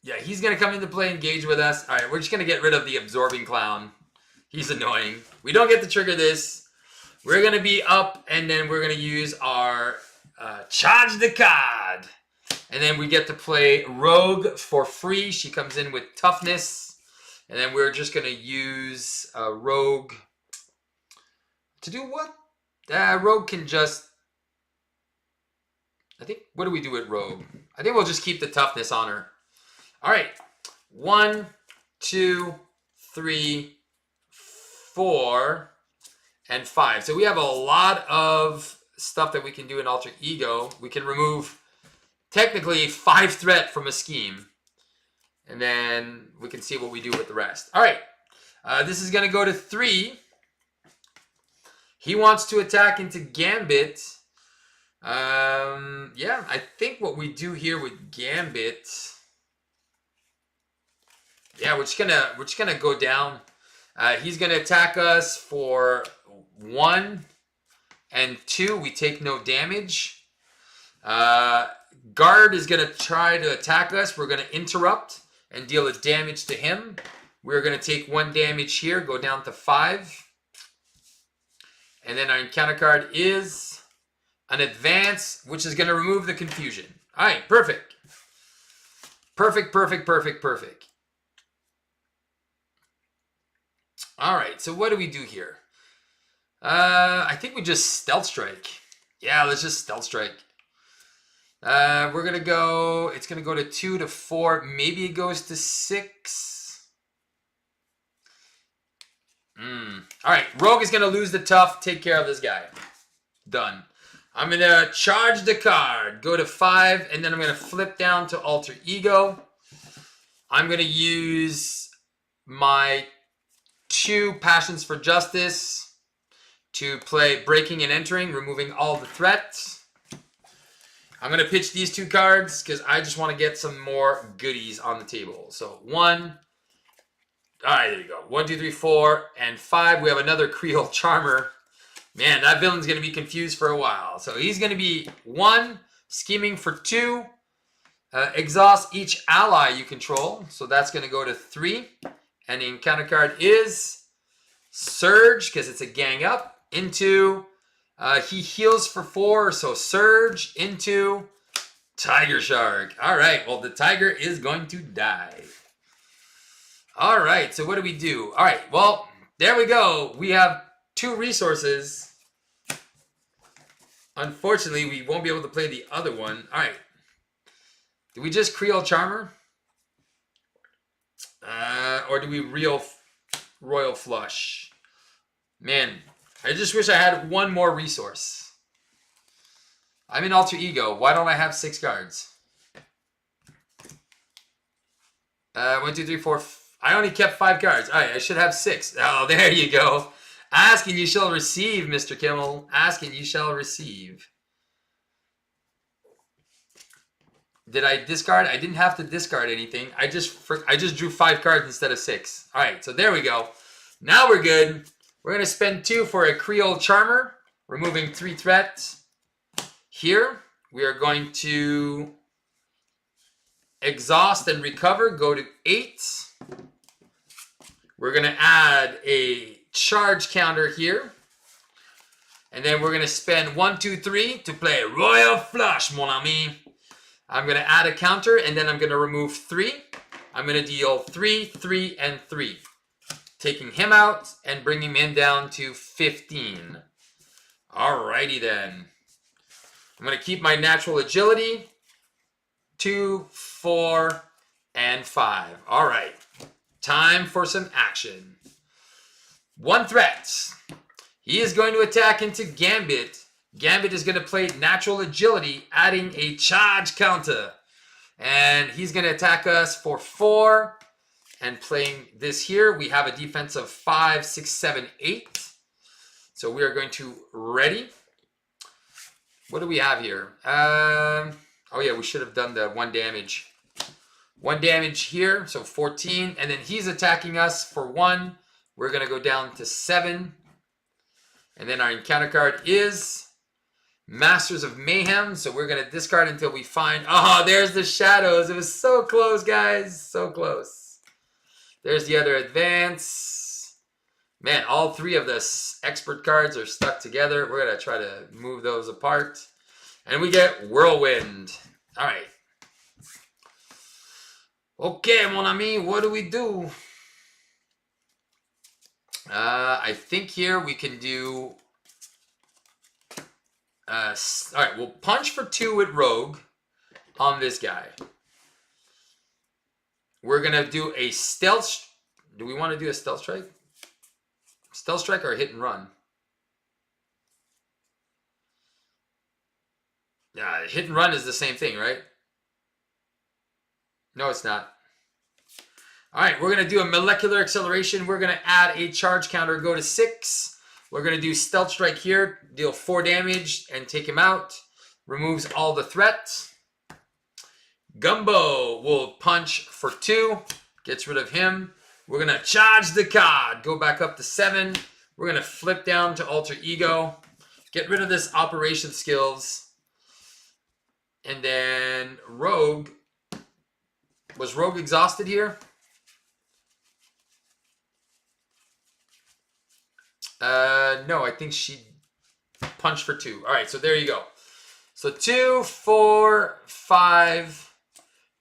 A: Yeah, he's going to come into play, engage with us. All right, we're just going to get rid of the Absorbing Clown. He's annoying. We don't get to trigger this. We're going to be up, and then we're going to use our Charge the Card. And then we get to play Rogue for free. She comes in with Toughness. And then we're just going to use Rogue to do what? Rogue can just... I think... What do we do with Rogue? I think we'll just keep the Toughness on her. All right. 1, 2, 3, 4, and 5. So we have a lot of stuff that we can do in Alter Ego. We can remove... technically 5 threat from a scheme. And then we can see what we do with the rest. All right. This is going to go to 3. He wants to attack into Gambit. Yeah, I think what we do here with Gambit... Yeah, we're just gonna go down. He's going to attack us for 1 and 2. We take no damage. Guard is going to try to attack us. We're going to interrupt and deal a damage to him. We're going to take 1 damage here, go down to 5. And then our encounter card is an advance, which is going to remove the confusion. All right, perfect. Perfect, perfect, perfect, perfect. All right, so what do we do here? I think we just Stealth Strike. Yeah, let's just Stealth Strike. We're going to go, it's going to go to 2 to 4. Maybe it goes to 6. All right, Rogue is going to lose the tough. Take care of this guy. Done. I'm going to charge the card. Go to 5, and then I'm going to flip down to Alter Ego. I'm going to use my 2 Passions for Justice to play Breaking and Entering, removing all the threats. I'm going to pitch these 2 cards because I just want to get some more goodies on the table. So 1. All right, there you go. 1, 2, 3, 4, and 5. We have another Creole Charmer. Man, that villain's going to be confused for a while. So he's going to be 1, scheming for 2. Exhaust each ally you control. So that's going to go to 3. And the encounter card is Surge, because it's a gang up, into... he heals for 4, so Surge into Tiger Shark. All right, well, the tiger is going to die. All right, so what do we do? All right, well, there we go. We have 2 resources. Unfortunately, we won't be able to play the other one. All right. Do we just Creole Charmer? Or do we Royal Flush? Man, I just wish I had 1 more resource. I'm in Alter Ego. Why don't I have 6 cards? 1, 2, 3, 4. I only kept 5 cards. All right, I should have 6. Oh, there you go. Ask and you shall receive, Mr. Kimmel. Ask and you shall receive. Did I discard? I didn't have to discard anything. I just drew 5 cards instead of 6. All right, so there we go. Now we're good. We're going to spend 2 for a Creole Charmer, removing 3 threats. Here, we are going to exhaust and recover, go to 8. We're going to add a charge counter here. And then we're going to spend 1, 2, 3 to play Royal Flush, mon ami. I'm going to add a counter, and then I'm going to remove 3. I'm going to deal 3, 3, and 3. Taking him out and bringing him down to 15. Alrighty then. I'm going to keep my natural agility. 2, 4, and 5. Alright. Time for some action. 1 threat. He is going to attack into Gambit. Gambit is going to play natural agility, adding a charge counter. And he's going to attack us for 4. And playing this here, we have a defense of 5, 6, 7, 8. So we are going to ready. What do we have here? Oh yeah, we should have done the 1 damage. 1 damage here, so 14. And then he's attacking us for 1. We're going to go down to 7. And then our encounter card is Masters of Mayhem. So we're going to discard until we find... Oh, there's the shadows. It was so close, guys. So close. There's the other advance. Man, all 3 of the expert cards are stuck together. We're going to try to move those apart. And we get Whirlwind. All right. Okay, mon ami, what do we do? I think here we can do... all right, we'll punch for 2 with Rogue on this guy. We're going to do a stealth... Do we want to do a stealth strike? Stealth strike or hit and run? Yeah, hit and run is the same thing, right? No, it's not. All right, we're going to do a molecular acceleration. We're going to add a charge counter, go to 6. We're going to do stealth strike here, deal 4 damage, and take him out. Removes all the threats. Gumbo will punch for 2. Gets rid of him. We're going to charge the card. Go back up to 7. We're going to flip down to Alter Ego. Get rid of this operation skills. And then Rogue. Was Rogue exhausted here? No, I think she punched for 2. All right, so there you go. So 2, 4, 5,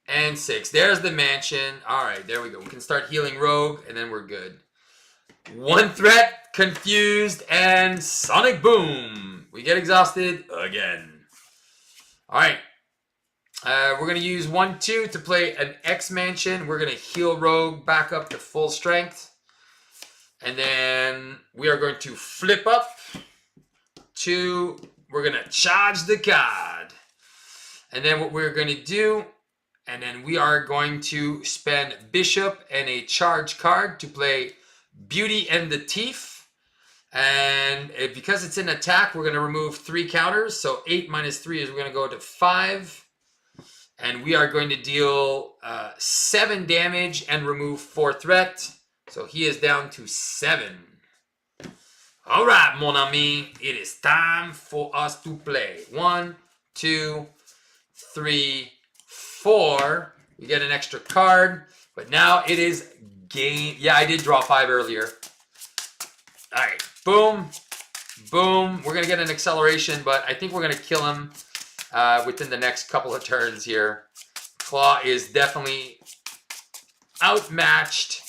A: and 6. There's the mansion. All right, there we go. We can start healing Rogue, and then we're good. 1 threat, confused, and sonic boom. We get exhausted again. All right. We're going to use 1, 2 to play an X mansion. We're going to heal Rogue back up to full strength. And then we are going to flip up. 2, we're going to charge the card. And then what we're going to do, and then we are going to spend Bishop and a charge card to play Beauty and the Thief. And because it's an attack, we're going to remove 3 counters. So 8 minus 3 is we're going to go to 5. And we are going to deal 7 damage and remove 4 threat. So he is down to 7. All right, mon ami. It is time for us to play. 1, 2, 3, 4. We get an extra card. But now it is game. Yeah, I did draw 5 earlier. All right. Boom. Boom. We're going to get an acceleration, but I think we're going to kill him within the next couple of turns here. Klaw is definitely outmatched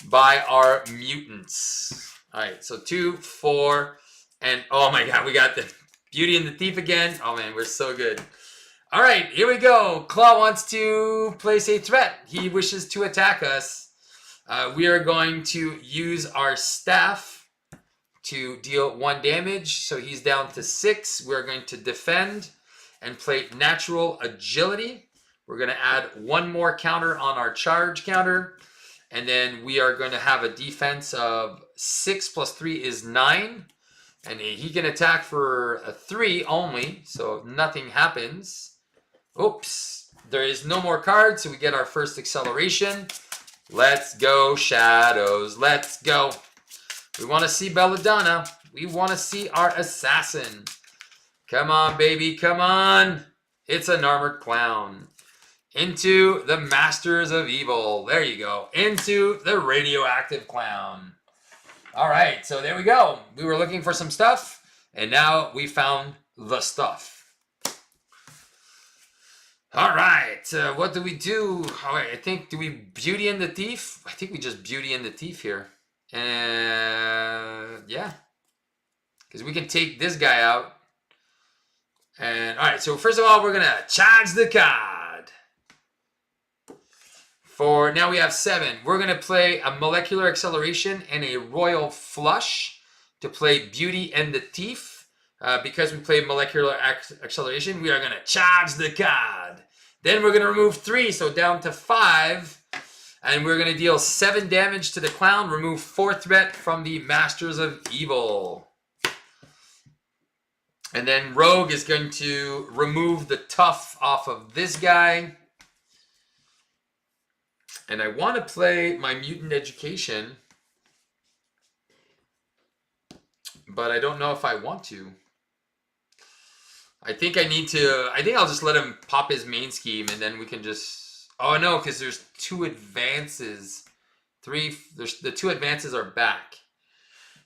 A: by our mutants. All right, so 2, 4, and oh my god, we got the Beauty and the Thief again. Oh man, we're so good. All right, here we go. Klaw wants to place a threat. He wishes to attack us. We are going to use our staff to deal 1 damage. So he's down to 6. We're going to defend and play natural agility. We're going to add 1 more counter on our charge counter. And then we are going to have a defense of 6 plus 3 is 9. And he can attack for a 3 only. So nothing happens. Oops. There is no more cards. So we get our first acceleration. Let's go, Shadows. Let's go. We want to see Belladonna. We want to see our assassin. Come on, baby. Come on. It's an armored clown. Into the Masters of Evil. There you go. Into the radioactive clown. All right. So there we go. We were looking for some stuff. And now we found the stuff. All right. What do we do? All right, I think, do we Beauty and the Thief? I think we just Beauty and the Thief here. And yeah. Because we can take this guy out. And all right, so first of all, we're gonna charge the card. For now we have 7. We're gonna play a molecular acceleration and a royal flush to play Beauty and the Thief. Because we played molecular acceleration, we are gonna charge the card. Then we're gonna remove 3, so down to 5. And we're gonna deal 7 damage to the clown, remove 4 threat from the Masters of Evil. And then Rogue is going to remove the tough off of this guy. And I want to play my Mutant Education. But I don't know if I want to. I think I need to... I think I'll just let him pop his main scheme and then we can just... Oh no, because there's 2 advances. The 2 advances are back.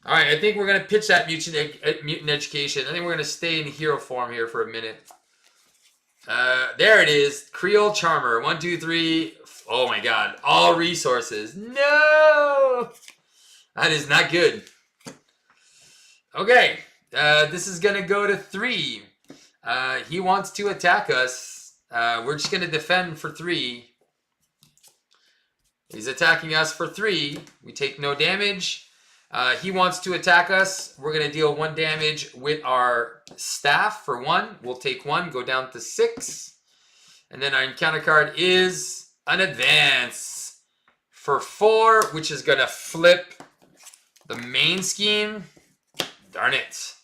A: All right, I think we're going to pitch that Mutant Education. I think we're going to stay in hero form here for a minute. There it is. Creole Charmer. 1, 2, 3. Oh my god. All resources. No! That is not good. Okay. This is going to go to 3. He wants to attack us. We're just going to defend for 3. He's attacking us for 3. We take no damage. He wants to attack us. We're going to deal 1 damage with our staff for 1. We'll take 1, go down to 6. And then our encounter card is an advance for 4, which is going to flip the main scheme. Darn it.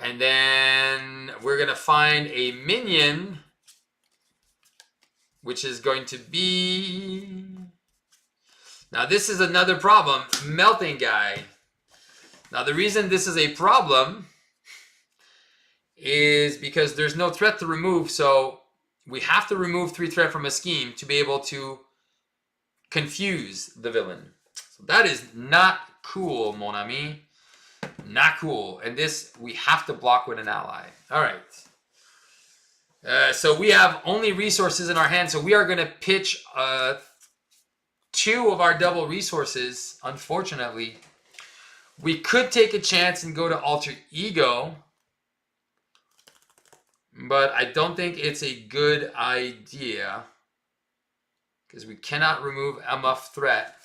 A: And then we're going to find a minion, which is going to be... Now, this is another problem. Melting guy. Now, the reason this is a problem is because there's no threat to remove. So, we have to remove 3 threat from a scheme to be able to confuse the villain. So, that is not cool, mon ami. Not cool. And this, we have to block with an ally. All right. So we have only resources in our hand, so we are going to pitch 2 of our double resources, unfortunately. We could take a chance and go to Alter Ego, but I don't think it's a good idea because we cannot remove MF threat.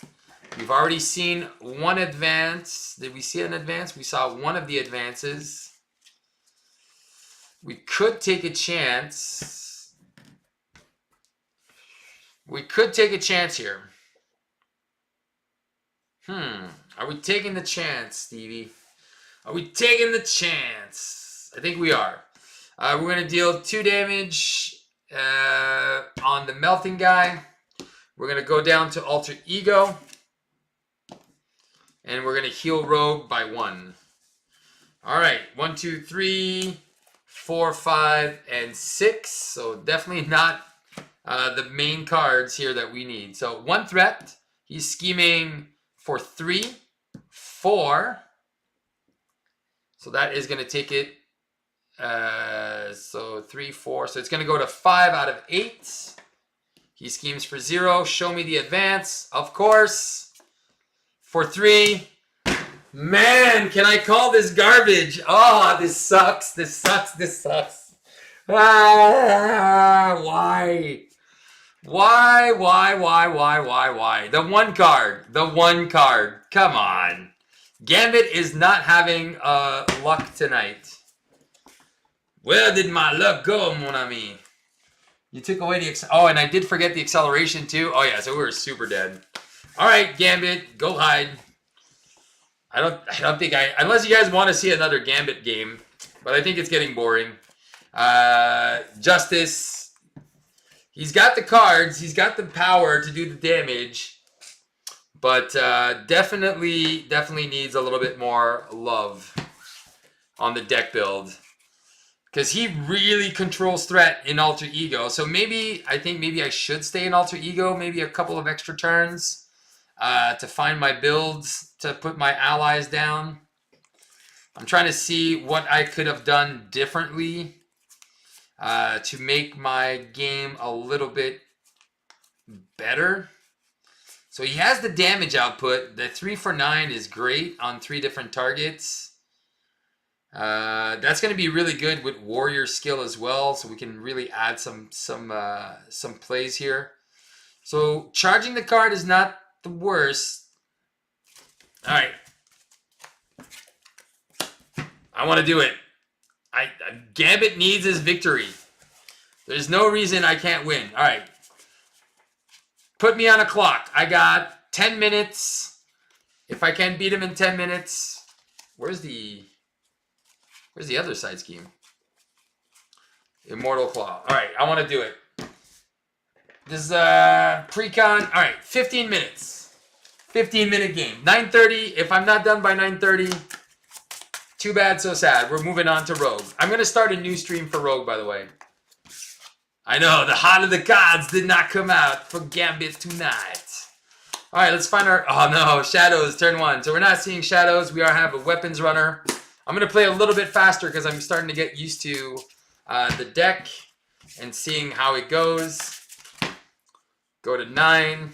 A: We've already seen one advance. Did we see an advance? We saw one of the advances. We could take a chance. We could take a chance here. Are we taking the chance, Stevie? Are we taking the chance? I think we are. We're going to deal 2 damage on the melting guy. We're going to go down to Alter Ego. And we're going to heal Rogue by 1. All right. 1, 2, 3, 4, 5, and 6. So definitely not the main cards here that we need. So 1 threat. He's scheming for 3, 4. So that is going to take it. So 3, 4. So it's going to go to 5 out of 8. He schemes for 0. Show me the advance. Of course. For 3. Man, can I call this garbage? Oh, this sucks. This sucks. This sucks. Why? Why? The 1 card. The 1 card. Come on. Gambit is not having luck tonight. Where did my luck go, mon ami? You took away the... Oh, and I did forget the acceleration, too. Oh, yeah, so we were super dead. All right, Gambit, go hide. I don't think unless you guys want to see another Gambit game, but I think it's getting boring. Justice, he's got the cards, he's got the power to do the damage, but definitely needs a little bit more love on the deck build. Because he really controls threat in Alter Ego. So I think maybe I should stay in Alter Ego, maybe a couple of extra turns to find my builds, to put my allies down. I'm trying to see what I could have done differently to make my game a little bit better. So he has the damage output. The 3 for 9 is great on 3 different targets. That's going to be really good with warrior skill as well, so we can really add some plays here. So charging the card is not the worst. All right, I want to do it. Gambit needs his victory. There's no reason I can't win. All right, put me on a clock. I got 10 minutes. If I can't beat him in 10 minutes, where's the other side scheme? Immortal Klaw. All right, I want to do it. This is pre-con. All right, 15 minutes. 15-minute game. 9:30. If I'm not done by 9:30, too bad, so sad. We're moving on to Rogue. I'm going to start a new stream for Rogue, by the way. I know, the Heart of the Gods did not come out for Gambit tonight. All right, let's find our... Oh, no, Shadows, turn 1. So we're not seeing Shadows. We have a Weapons Runner. I'm going to play a little bit faster because I'm starting to get used to the deck and seeing how it goes. Go to 9.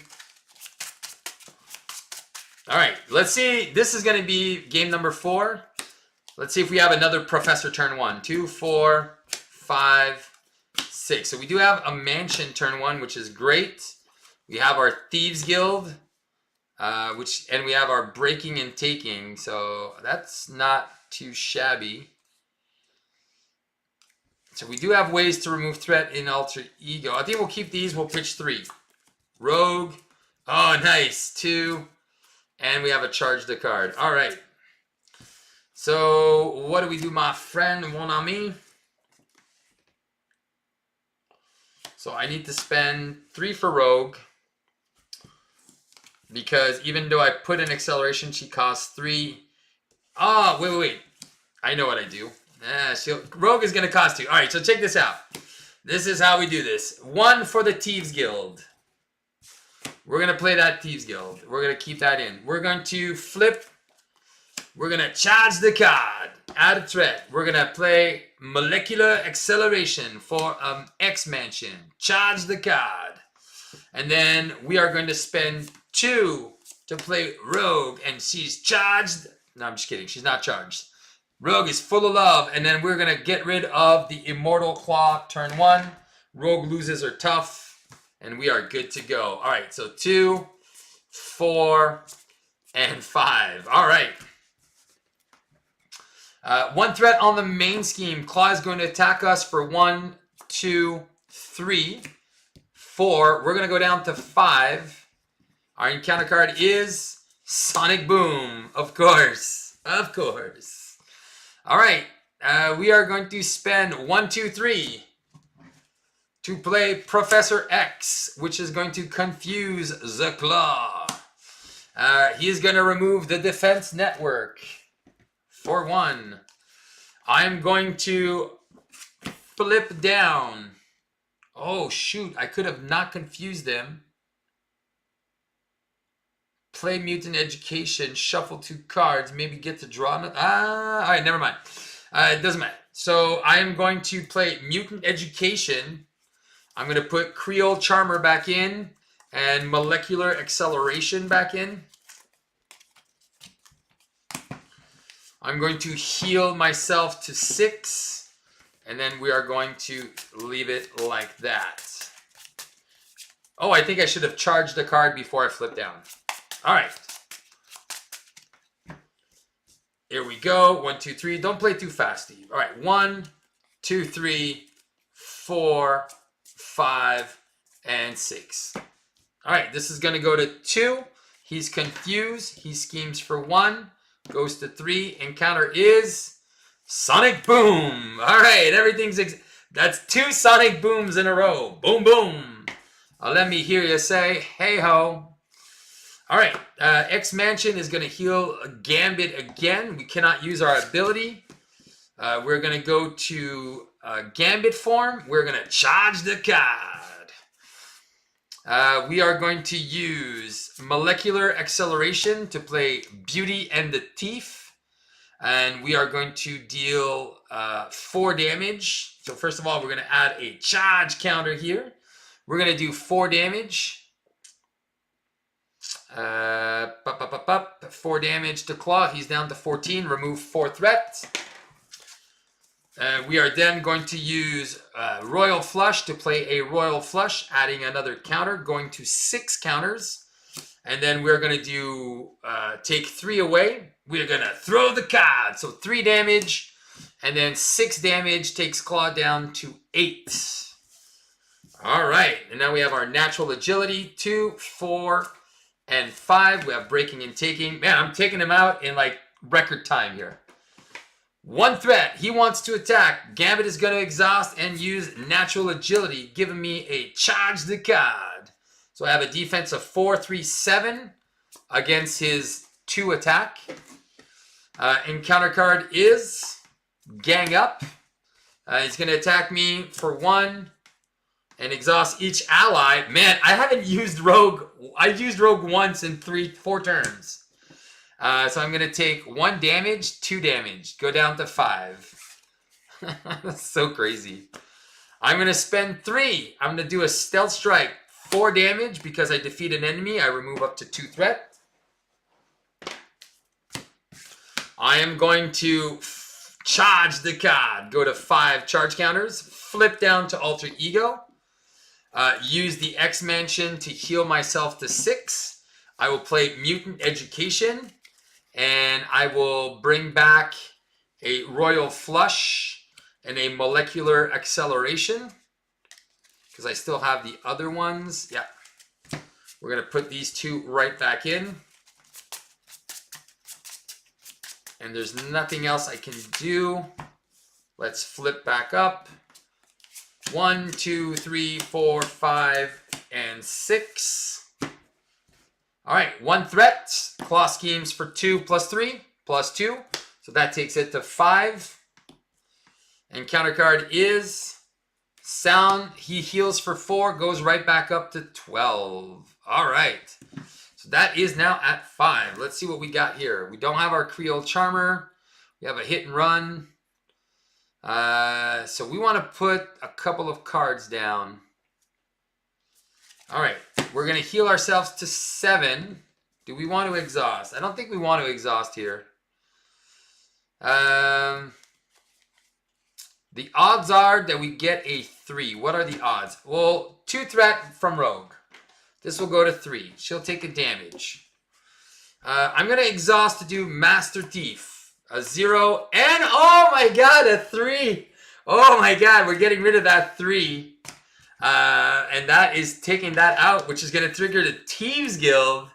A: All right, let's see. This is going to be game number 4. Let's see if we have another Professor turn 1. 2, 4, 5, 6. So we do have a Mansion turn 1, which is great. We have our Thieves Guild, and we have our Breaking and Taking. So that's not too shabby. So we do have ways to remove threat in Alter Ego. I think we'll keep these. We'll pitch 3. Rogue. Oh, nice. 2. And we have a charge the card. All right. So what do we do, my friend, mon ami? So I need to spend 3 for Rogue. Because even though I put an acceleration, she costs 3. Oh, wait. I know what I do. Rogue is going to cost 2. All right, so check this out. This is how we do this. 1 for the Thieves Guild. We're going to play that Thieves Guild. We're going to keep that in. We're going to flip We're going to charge the card. Add a threat. We're going to play Molecular Acceleration for X Mansion. Charge the card. And then we are going to spend 2 to play Rogue. And she's charged. No, I'm just kidding. She's not charged. Rogue is full of love. And then we're going to get rid of the Immortal Claw turn 1. Rogue loses her tough. And we are good to go. All right, so 2, 4, and 5. All right. 1 threat on the main scheme. Klaw is going to attack us for 1, 2, 3, 4. We're going to go down to 5. Our encounter card is Sonic Boom. Of course. Of course. All right. We are going to spend 1, 2, 3 to play Professor X, which is going to confuse the Klaw. He is going to remove the defense network for 1. I am going to flip down. Oh, shoot. I could have not confused them. Play Mutant Education. Shuffle 2 cards. Maybe get to draw. All right, never mind. It doesn't matter. So I am going to play Mutant Education. I'm going to put Creole Charmer back in and Molecular Acceleration back in. I'm going to heal myself to 6, and then we are going to leave it like that. Oh, I think I should have charged the card before I flip down. All right. Here we go. 1, 2, 3. Don't play too fast, Steve. All right. 1, 2, 3, 4, 5, and 6. All right. This is going to go to 2. He's confused. He schemes for 1. Goes to 3. Encounter is Sonic Boom. All right. Everything's... That's 2 Sonic Booms in a row. Boom, boom. Let me hear you say, hey ho. All right. X Mansion is going to heal Gambit again. We cannot use our ability. We're going to go to Gambit form. We're going to charge the card. We are going to use Molecular Acceleration to play Beauty and the Thief. And we are going to deal 4 damage. So first of all, we're going to add a charge counter here. We're going to do 4 damage. 4 damage to Klaw. He's down to 14. Remove 4 threats. We are then going to use Royal Flush to play a Royal Flush, adding another counter, going to 6 counters. And then we're going to do take 3 away. We're going to throw the card. So 3 damage. And then 6 damage takes Klaw down to 8. All right. And now we have our natural agility. 2, 4, and 5. We have breaking and taking. Man, I'm taking him out in like record time here. 1 threat. He wants to attack. Gambit is going to exhaust and use natural agility, giving me a charge the card. So I have a defense of 4, 3, 7 against his 2 attack. Encounter card is Gang Up. He's going to attack me for 1 and exhaust each ally. Man, I haven't used Rogue. I used Rogue once in 4 turns. So I'm going to take 1 damage, 2 damage. Go down to 5. That's so crazy. I'm going to spend 3. I'm going to do a Stealth Strike. 4 damage because I defeat an enemy. I remove up to 2 threat. I am going to charge the card. Go to 5 charge counters. Flip down to Alter Ego. Use the X Mansion to heal myself to 6. I will play Mutant Education. And I will bring back a Royal Flush and a Molecular Acceleration. Because I still have the other ones. Yeah. We're going to put these 2 right back in. And there's nothing else I can do. Let's flip back up. 1, 2, 3, 4, 5, and 6. All right, 1 threat. Klaw schemes for 2 plus 3 plus 2. So that takes it to 5. And counter card is Sound. He heals for 4, goes right back up to 12. All right. So that is now at 5. Let's see what we got here. We don't have our Creole Charmer. We have a hit and run. So we want to put a couple of cards down. All right, we're going to heal ourselves to 7. Do we want to exhaust? I don't think we want to exhaust here. The odds are that we get a 3. What are the odds? Well, 2 threat from Rogue. This will go to 3. She'll take a damage. I'm going to exhaust to do Master Thief. A 0 and, oh my god, a 3. Oh my god, we're getting rid of that 3. And that is taking that out, which is going to trigger the Thieves Guild.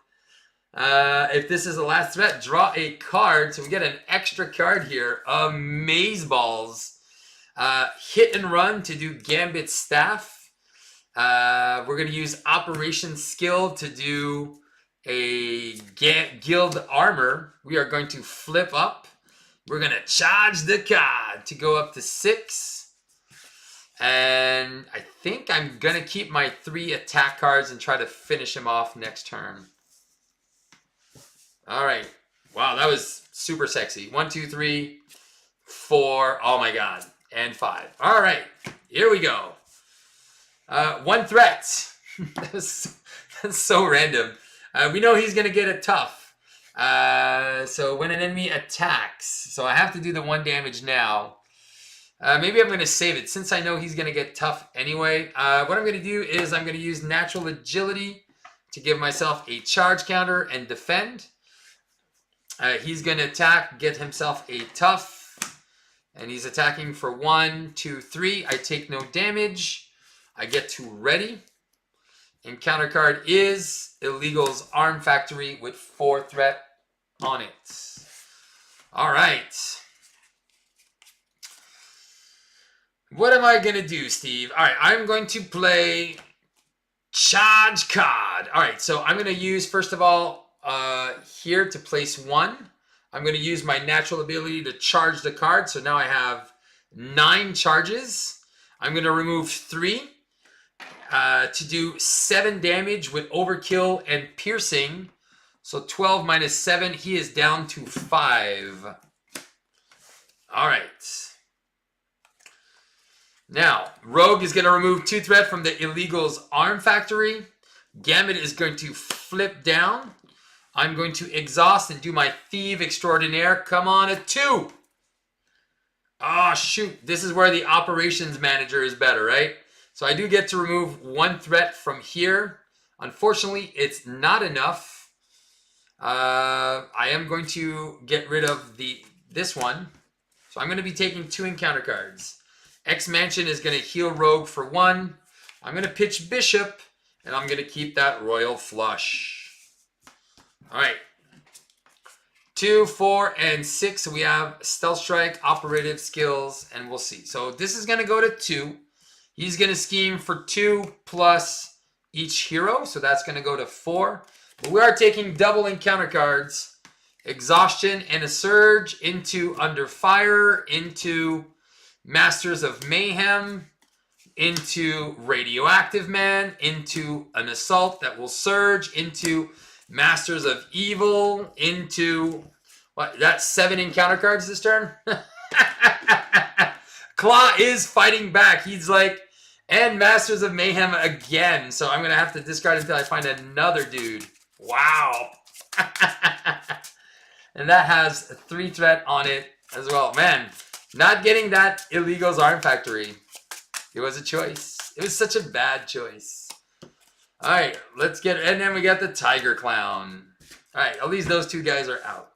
A: If this is the last threat, draw a card. So we get an extra card here. Amazeballs. Hit and run to do Gambit Staff. We're going to use Operation Skill to do a Guild Armor. We are going to flip up. We're going to charge the card to go up to 6. And I think I'm going to keep my 3 attack cards and try to finish him off next turn. All right. Wow, that was super sexy. 1, 2, 3, 4. Oh my god. And 5. All right. Here we go. 1 threat. That's so random. We know he's going to get a tough. So when an enemy attacks, so I have to do the 1 damage now. Maybe I'm going to save it since I know he's going to get tough anyway. What I'm going to do is I'm going to use natural agility to give myself a charge counter and defend. He's going to attack, get himself a tough, and he's attacking for 1, 2, 3. I take no damage. I get to ready. And counter card is Illegal's Arm Factory with 4 threat on it. All right. What am I going to do, Steve? All right, I'm going to play Charge Card. All right, so I'm going to use, first of all, here to place 1. I'm going to use my natural ability to charge the card. So now I have 9 charges. I'm going to remove 3 to do 7 damage with Overkill and Piercing. So 12 minus 7, he is down to 5. All right. Now, Rogue is going to remove 2 threat from the Illegal's Arm Factory. Gambit is going to flip down. I'm going to exhaust and do my Thief Extraordinaire. Come on, a 2. Oh, shoot. This is where the Operations Manager is better, right? So I do get to remove 1 threat from here. Unfortunately, it's not enough. I am going to get rid of this one. So I'm going to be taking 2 encounter cards. X-Mansion is going to heal Rogue for 1. I'm going to pitch Bishop, and I'm going to keep that Royal Flush. All right. 2, 4, and 6. So we have Stealth Strike, Operative Skills, and we'll see. So this is going to go to 2. He's going to scheme for 2 plus each hero. So that's going to go to 4. But we are taking double encounter cards. Exhaustion and a Surge into Under Fire, into Masters of Mayhem, into Radioactive Man, into an Assault that will surge, into Masters of Evil, into... What? That's 7 encounter cards this turn? Klaw is fighting back. He's like... And Masters of Mayhem again. So I'm going to have to discard until I find another dude. Wow. And that has 3 threat on it as well. Man, not getting that Illegal's Arm Factory. It was a choice. It was such a bad choice. All right, let's get... And then we got the Tiger Clown. All right, at least those 2 guys are out.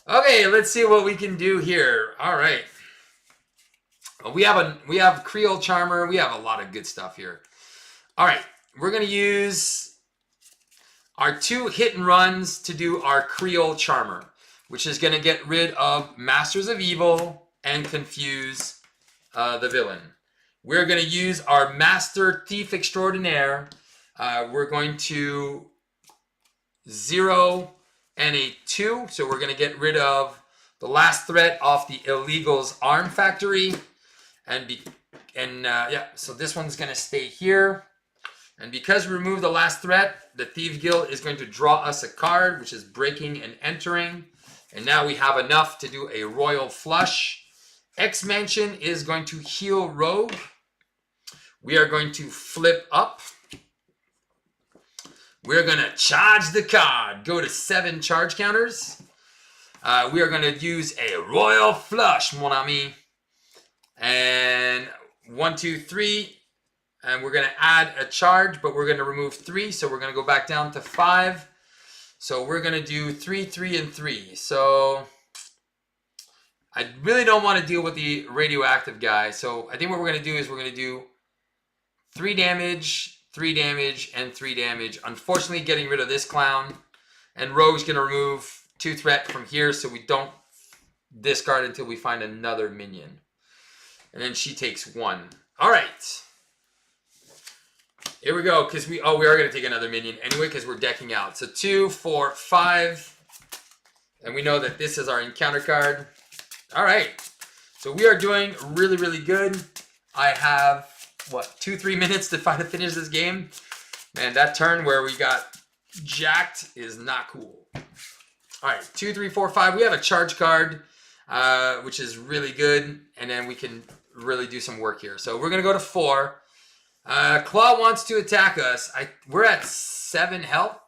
A: Okay, let's see what we can do here. All right. We have Creole Charmer. We have a lot of good stuff here. All right, we're going to use our 2 hit and runs to do our Creole Charmer, which is going to get rid of Masters of Evil and confuse the villain. We're going to use our Master Thief Extraordinaire. We're going to 0 and a 2. So we're going to get rid of the last threat off the Illegal's Arm Factory. Yeah, so this one's going to stay here. And because we removed the last threat, the Thieves Guild is going to draw us a card, which is breaking and entering. And now we have enough to do a royal flush. X-Mansion is going to heal Rogue. We are going to flip up. We're going to charge the card. Go to 7 charge counters. We are going to use a royal flush, mon ami. And 1, 2, 3. And we're going to add a charge, but we're going to remove 3. So we're going to go back down to 5. So we're going to do 3, 3, and 3. So I really don't want to deal with the radioactive guy. So I think what we're going to do is we're going to do 3 damage, 3 damage, and 3 damage. Unfortunately, getting rid of this clown. And Rogue's going to remove 2 threat from here so we don't discard until we find another minion. And then she takes 1. All right. Here we go, because we are going to take another minion anyway, because we're decking out. So 2, 4, 5. And we know that this is our encounter card. All right. So we are doing really, really good. I have, 2, 3 minutes to finish this game. Man, that turn where we got jacked is not cool. All right, 2, 3, 4, 5. We have a charge card, which is really good. And then we can really do some work here. So we're going to go to 4. Klaw wants to attack us. We're at 7 health.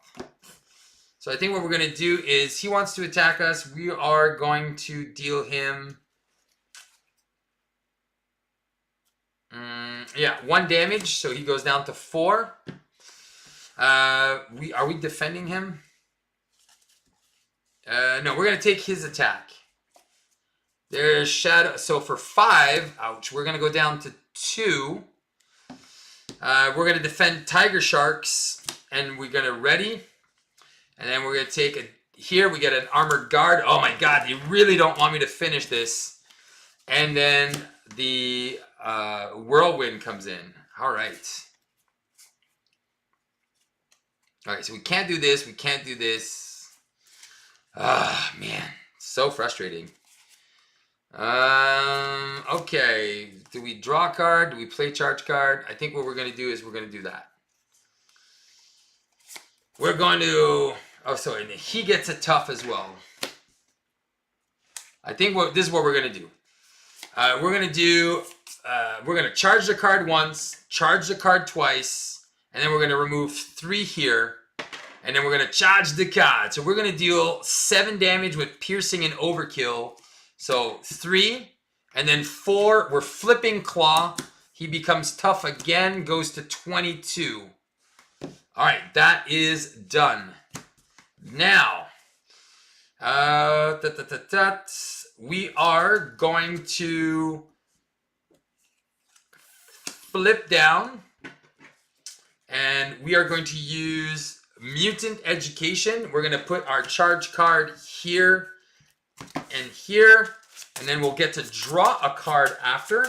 A: So I think what we're going to do is he wants to attack us. We are going to deal him 1 damage. So he goes down to 4. Are we defending him? No, we're going to take his attack. There's Shadow. So for 5, ouch, we're going to go down to 2. We're going to defend Tiger Sharks, and we're going to ready. And then we're going to take here we get an armored guard. Oh my god, they really don't want me to finish this. And then the whirlwind comes in. All right. All right, so we can't do this. We can't do this. Ah, man. So frustrating. Okay. Do we draw a card? Do we play charge card? I think what we're going to do is we're going to do that. We're going to... Oh, so and he gets a tough as well. I think this is what we're going to do. We're going to do... we're going to charge the card once, charge the card twice, and then we're going to remove 3 here. And then we're going to charge the card. So we're going to deal 7 damage with piercing and overkill. So 3, and then 4, we're flipping Klaw. He becomes tough again, goes to 22. All right, that is done. Now, we are going to flip down, and we are going to use Mutant Education. We're going to put our charge card here and here, and then we'll get to draw a card after.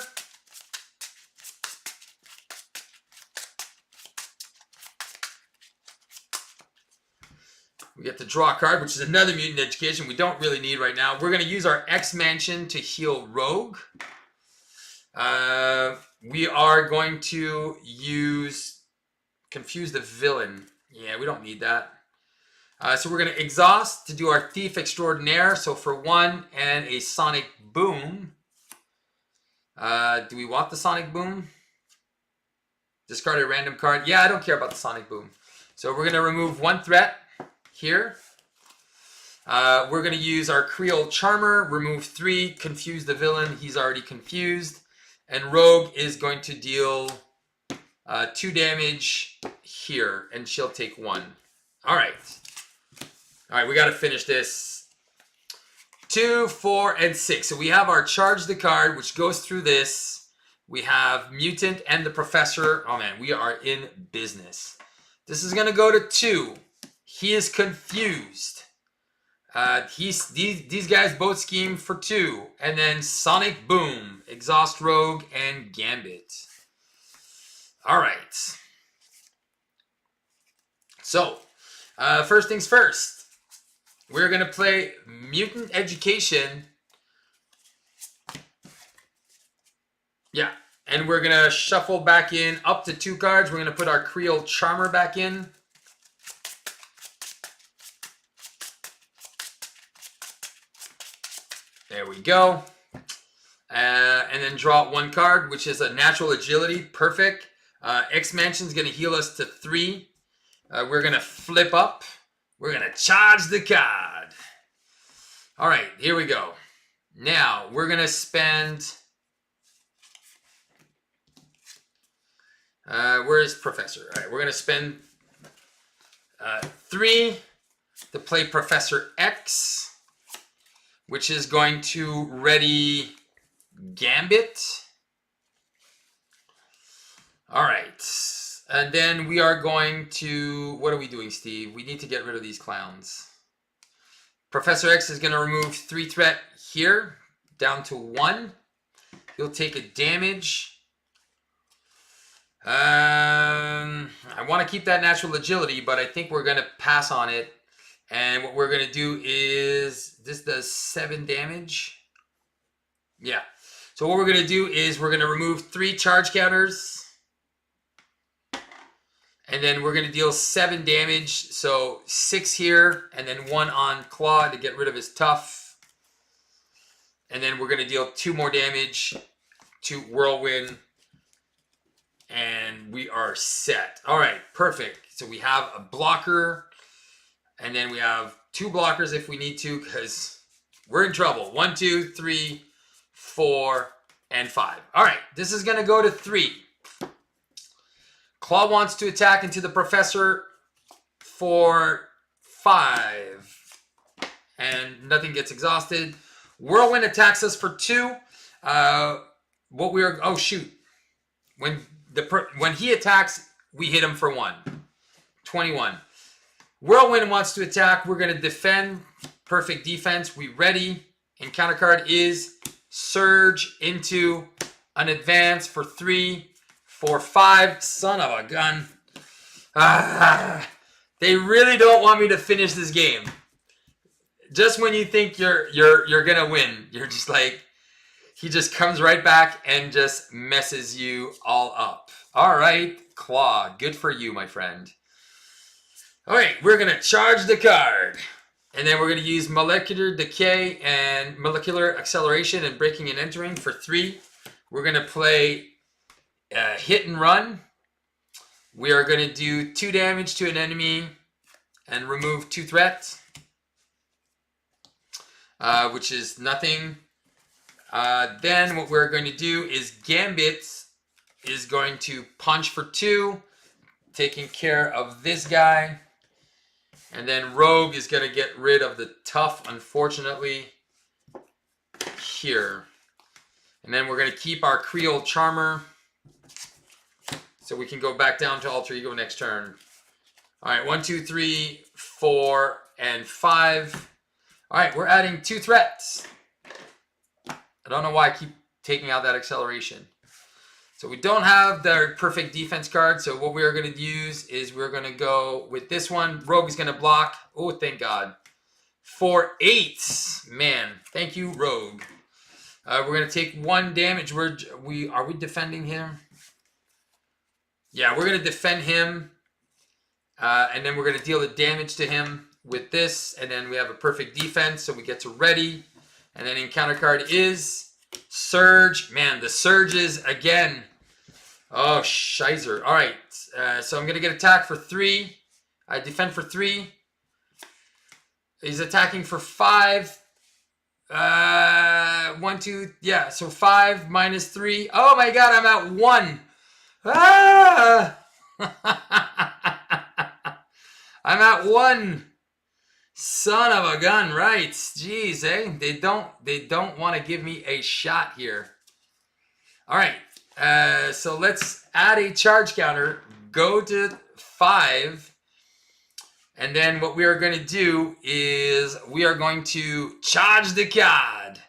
A: We get to draw a card, which is another Mutant Education we don't really need right now. We're going to use our X-Mansion to heal Rogue. We are going to use Confuse the Villain. Yeah, we don't need that. So we're going to exhaust to do our Thief Extraordinaire. So for 1 and a Sonic Boom. Do we want the Sonic Boom? Discard a random card. Yeah, I don't care about the Sonic Boom. So we're going to remove 1 threat here. We're going to use our Creole Charmer. Remove 3. Confuse the Villain. He's already confused. And Rogue is going to deal 2 damage here. And she'll take 1. All right. All right, we got to finish this. 2, 4, and 6. So we have our charge the card, which goes through this. We have Mutant and the Professor. Oh, man, we are in business. This is going to go to 2. He is confused. These guys both scheme for 2. And then Sonic Boom, Exhaust Rogue, and Gambit. All right. So, first things first. We're going to play Mutant Education. Yeah. And we're going to shuffle back in up to 2 cards. We're going to put our Creole Charmer back in. There we go. And then draw 1 card, which is a Natural Agility. Perfect. X-Mansion is going to heal us to 3. We're going to flip up. We're going to charge the card. All right, here we go. Now, we're going to spend... where is Professor? All right, we're going to spend 3 to play Professor X, which is going to ready Gambit. All right. And then we are going to... What are we doing, Steve? We need to get rid of these clowns. Professor X is going to remove 3 threat here, down to 1. He'll take a damage. I want to keep that Natural Agility, but I think we're going to pass on it. And what we're going to do is... This does 7 damage. Yeah. So what we're going to do is we're going to remove 3 charge counters. And then we're going to deal 7 damage. So 6 here. And then 1 on Klaw to get rid of his tough. And then we're going to deal 2 more damage to Whirlwind. And we are set. All right. Perfect. So we have a blocker. And then we have 2 blockers if we need to. Because we're in trouble. 1, 2, 3, 4, and 5. All right. This is going to go to 3. Klaw wants to attack into the Professor for 5. And nothing gets exhausted. Whirlwind attacks us for 2. Oh, shoot. When he attacks, we hit him for 1. 21. Whirlwind wants to attack. We're going to defend. Perfect defense. We ready. And counter card is Surge into an advance for 3. For 5, son of a gun. They really don't want me to finish this game. Just when you think you're gonna win, you're just like, he just comes right back and just messes you all up. All right, Klaw, good for you, my friend. All right, we're gonna charge the card, and then we're gonna use Molecular Decay and Molecular Acceleration and Breaking and Entering for 3. We're gonna play. Hit and run. We are going to do 2 damage to an enemy and remove 2 threats, which is nothing. Then what we're going to do is Gambit is going to punch for 2, taking care of this guy. And then Rogue is going to get rid of the tough, unfortunately, here. And then we're going to keep our Creole Charmer. So we can go back down to Alter Ego next turn. All right, 1, 2, 3, 4, and 5. All right, we're adding 2 threats. I don't know why I keep taking out that acceleration. So we don't have the perfect defense card. So what we are going to use is we're going to go with this one. Rogue is going to block. Oh, thank God. For 8. Man, thank you, Rogue. We're going to take 1 damage. Are we defending him? Yeah, we're going to defend him, and then we're going to deal the damage to him with this, and then we have a perfect defense, so we get to ready, and then in counter card is Surge. Man, the Surges again. Oh, shizer. All right, so I'm going to get attack for 3. I defend for 3. He's attacking for 5. 1, 2, yeah, so 5 minus 3. Oh my God, I'm at 1. Ah! I'm at 1. Son of a gun, right? Jeez, eh? They don't want to give me a shot here. All right. So let's add a charge counter. Go to 5. And then what we are going to do is we are going to charge the card.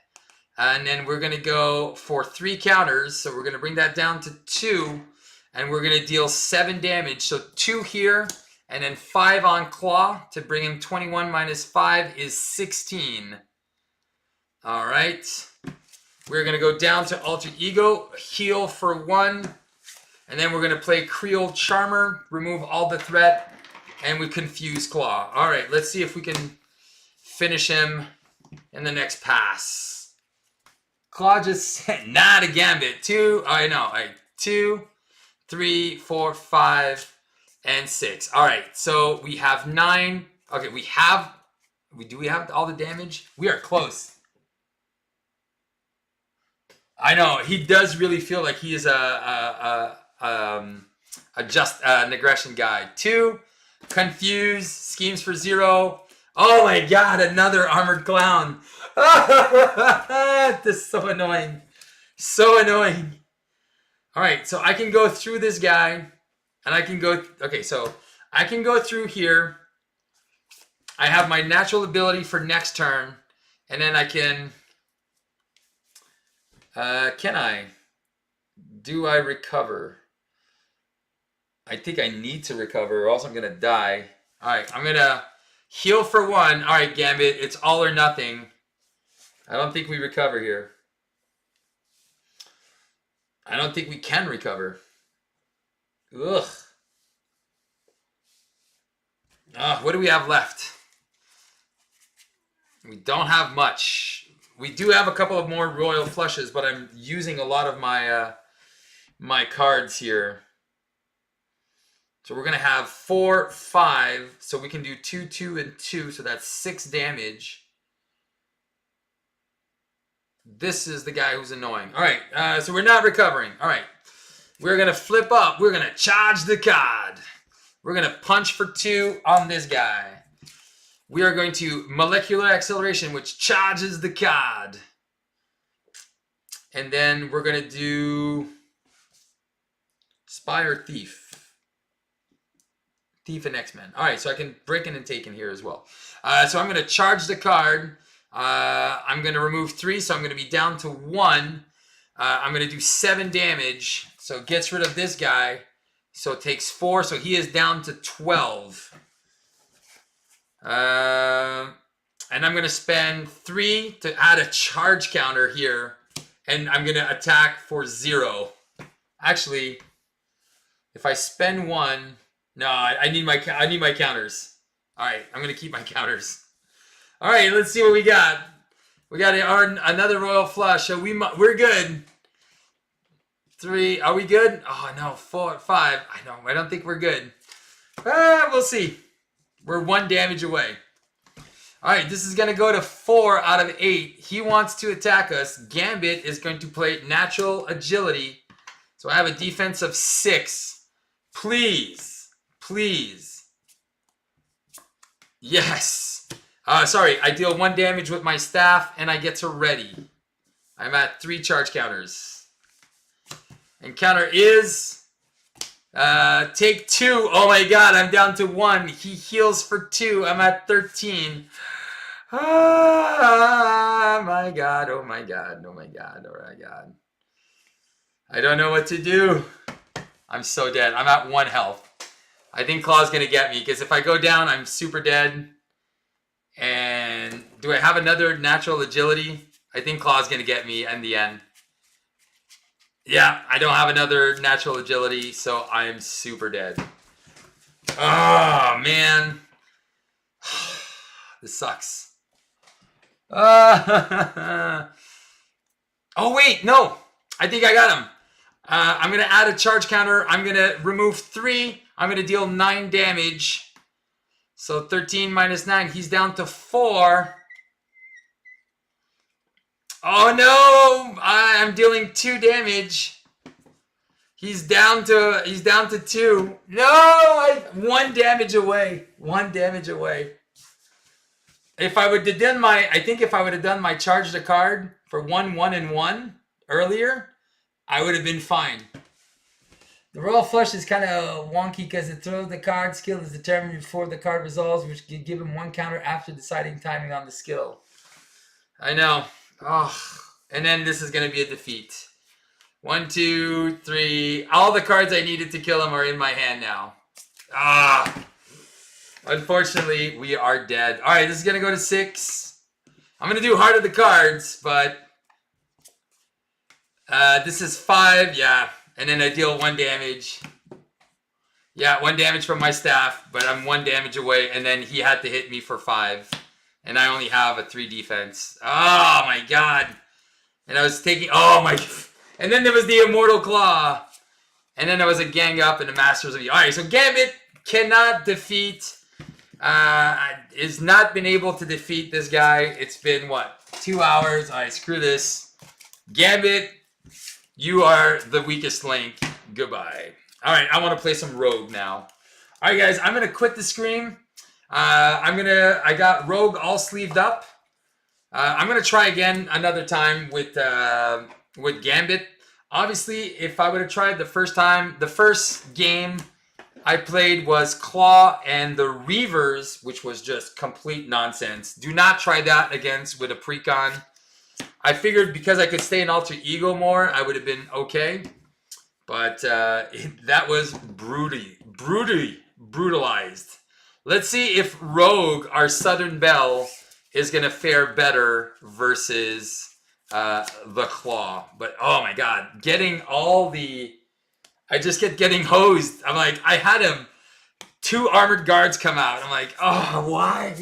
A: And then we're going to go for 3 counters. So we're going to bring that down to 2. And we're going to deal 7 damage. So 2 here, and then 5 on Klaw to bring him 21 minus 5 is 16. All right. We're going to go down to Alter Ego, heal for 1. And then we're going to play Creole Charmer, remove all the threat, and we confuse Klaw. All right, let's see if we can finish him in the next pass. Klaw just sent, not a Gambit. 2, I know. All right, 2, 3, 4, 5, and 6. All right, so we have 9. Okay, do we have all the damage? We are close. I know, he does really feel like he is a an aggression guy. 2, confuse, schemes for 0. Oh my god, another armored clown. This is so annoying. So annoying. All right, so I can go through this guy, and I can go, okay, so I can go through here. I have my natural ability for next turn, and then I can I? Do I recover? I think I need to recover, or else I'm going to die. All right, I'm going to heal for 1. All right, Gambit, it's all or nothing. I don't think we recover here. I don't think we can recover. Ugh. What do we have left? We don't have much. We do have a couple of more royal flushes, but I'm using a lot of my my cards here. So we're going to have 4, 5. So we can do 2, 2, and 2. So that's 6 damage. This is the guy who's annoying. All right. So we're not recovering. All right. We're going to flip up. We're going to charge the card. We're going to punch for 2 on this guy. We are going to Molecular Acceleration, which charges the card. And then we're going to do Spy or Thief. Thief and X-Men. All right, so I can break in and take in here as well. So I'm going to charge the card. I'm going to remove 3, so I'm going to be down to 1. I'm going to do 7 damage. So it gets rid of this guy. So it takes 4, so he is down to 12. And I'm going to spend 3 to add a charge counter here. And I'm going to attack for 0. Actually, if I spend 1... No, I need my counters. All right, I'm going to keep my counters. All right, let's see what we got. We got another royal flush. So we're good. 3, are we good? Oh, no, 4, 5. I don't think we're good. We'll see. We're 1 damage away. All right, this is going to go to 4 out of 8. He wants to attack us. Gambit is going to play natural agility. So I have a defense of 6. Please. Please. Yes. Sorry, I deal 1 damage with my staff, and I get to ready. I'm at 3 charge counters. And counter is... take 2. Oh my god, I'm down to 1. He heals for 2. I'm at 13. Ah, my god, oh my god, oh my god, oh my god. I don't know what to do. I'm so dead. I'm at 1 health. I think Klaw's going to get me, because if I go down, I'm super dead. And do I have another natural agility? I think Klaw's going to get me in the end. Yeah, I don't have another natural agility, so I'm super dead. Oh, man. This sucks. Oh, wait, no. I think I got him. I'm going to add a charge counter. I'm going to remove 3. I'm going to deal 9 damage. So 13 minus 9. He's down to 4. Oh, no. I'm dealing 2 damage. He's down to 2. No. 1 damage away. 1 damage away. If I would have done my charge the card for 1, 1, and 1 earlier, I would have been fine. The royal flush is kind of wonky because it throws the card. Skill is determined before the card resolves, which can give him 1 counter after deciding timing on the skill. I know. Oh, and then this is going to be a defeat. 1, 2, 3. All the cards I needed to kill him are in my hand now. Unfortunately, we are dead. All right, this is going to go to 6. I'm going to do Heart of the Cards, but This is 5, yeah. And then I deal 1 damage. Yeah, 1 damage from my staff, but I'm 1 damage away, and then he had to hit me for 5. And I only have a 3 defense. Oh my god. And I was taking, oh my, and then there was the Immortal Klaw. And then there was a Gang Up and the Masters of the, alright, so Gambit cannot defeat, has not been able to defeat this guy. It's been, what, 2 hours? Alright, screw this. Gambit, you are the weakest link. Goodbye. Alright, I want to play some Rogue now. Alright guys, I'm going to quit the stream. I got Rogue all sleeved up. I'm going to try again another time with Gambit. Obviously, if I would have tried the first time, the first game I played was Klaw and the Reavers, which was just complete nonsense. Do not try that against with a precon. I figured because I could stay in Alter Ego more, I would have been okay. But that was brutalized. Let's see if Rogue, our Southern Belle, is going to fare better versus the Klaw. But, oh my god, getting all the... I just kept getting hosed. I'm like, I had him. 2 armored guards come out. I'm like, oh, why?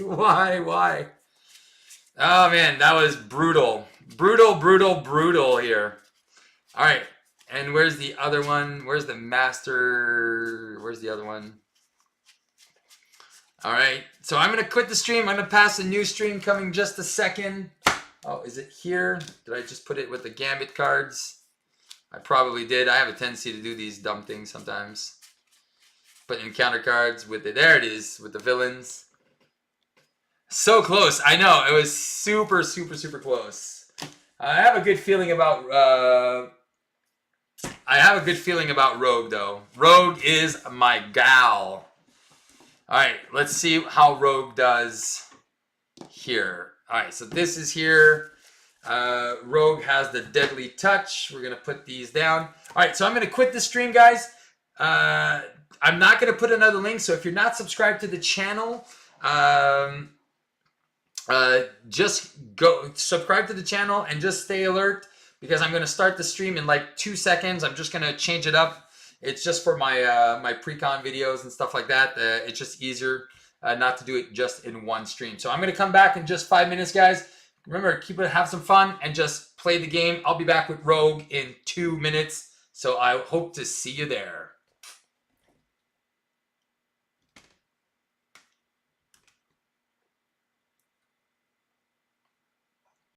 A: Oh, man, that was brutal. Brutal here. All right, and where's the other one? Where's the master? Where's the other one? All right, so I'm going to quit the stream. I'm going to pass a new stream coming just a second. Oh, is it here? Did I just put it with the Gambit cards? I probably did. I have a tendency to do these dumb things sometimes. Put encounter cards with it. There it is, with the villains. So close. I know. It was super close. I have a good feeling about... Rogue, though. Rogue is my gal. Alright, let's see how Rogue does here. Alright, so this is here. Rogue has the Deadly Touch. We're going to put these down. Alright, so I'm going to quit the stream, guys. I'm not going to put another link, so if you're not subscribed to the channel, just go subscribe to the channel and just stay alert, because I'm going to start the stream in like 2 seconds. I'm just going to change it up. It's just for my my pre-con videos and stuff like that. It's just easier not to do it just in one stream. So I'm going to come back in just 5 minutes, guys. Remember, have some fun and just play the game. I'll be back with Rogue in 2 minutes. So I hope to see you there.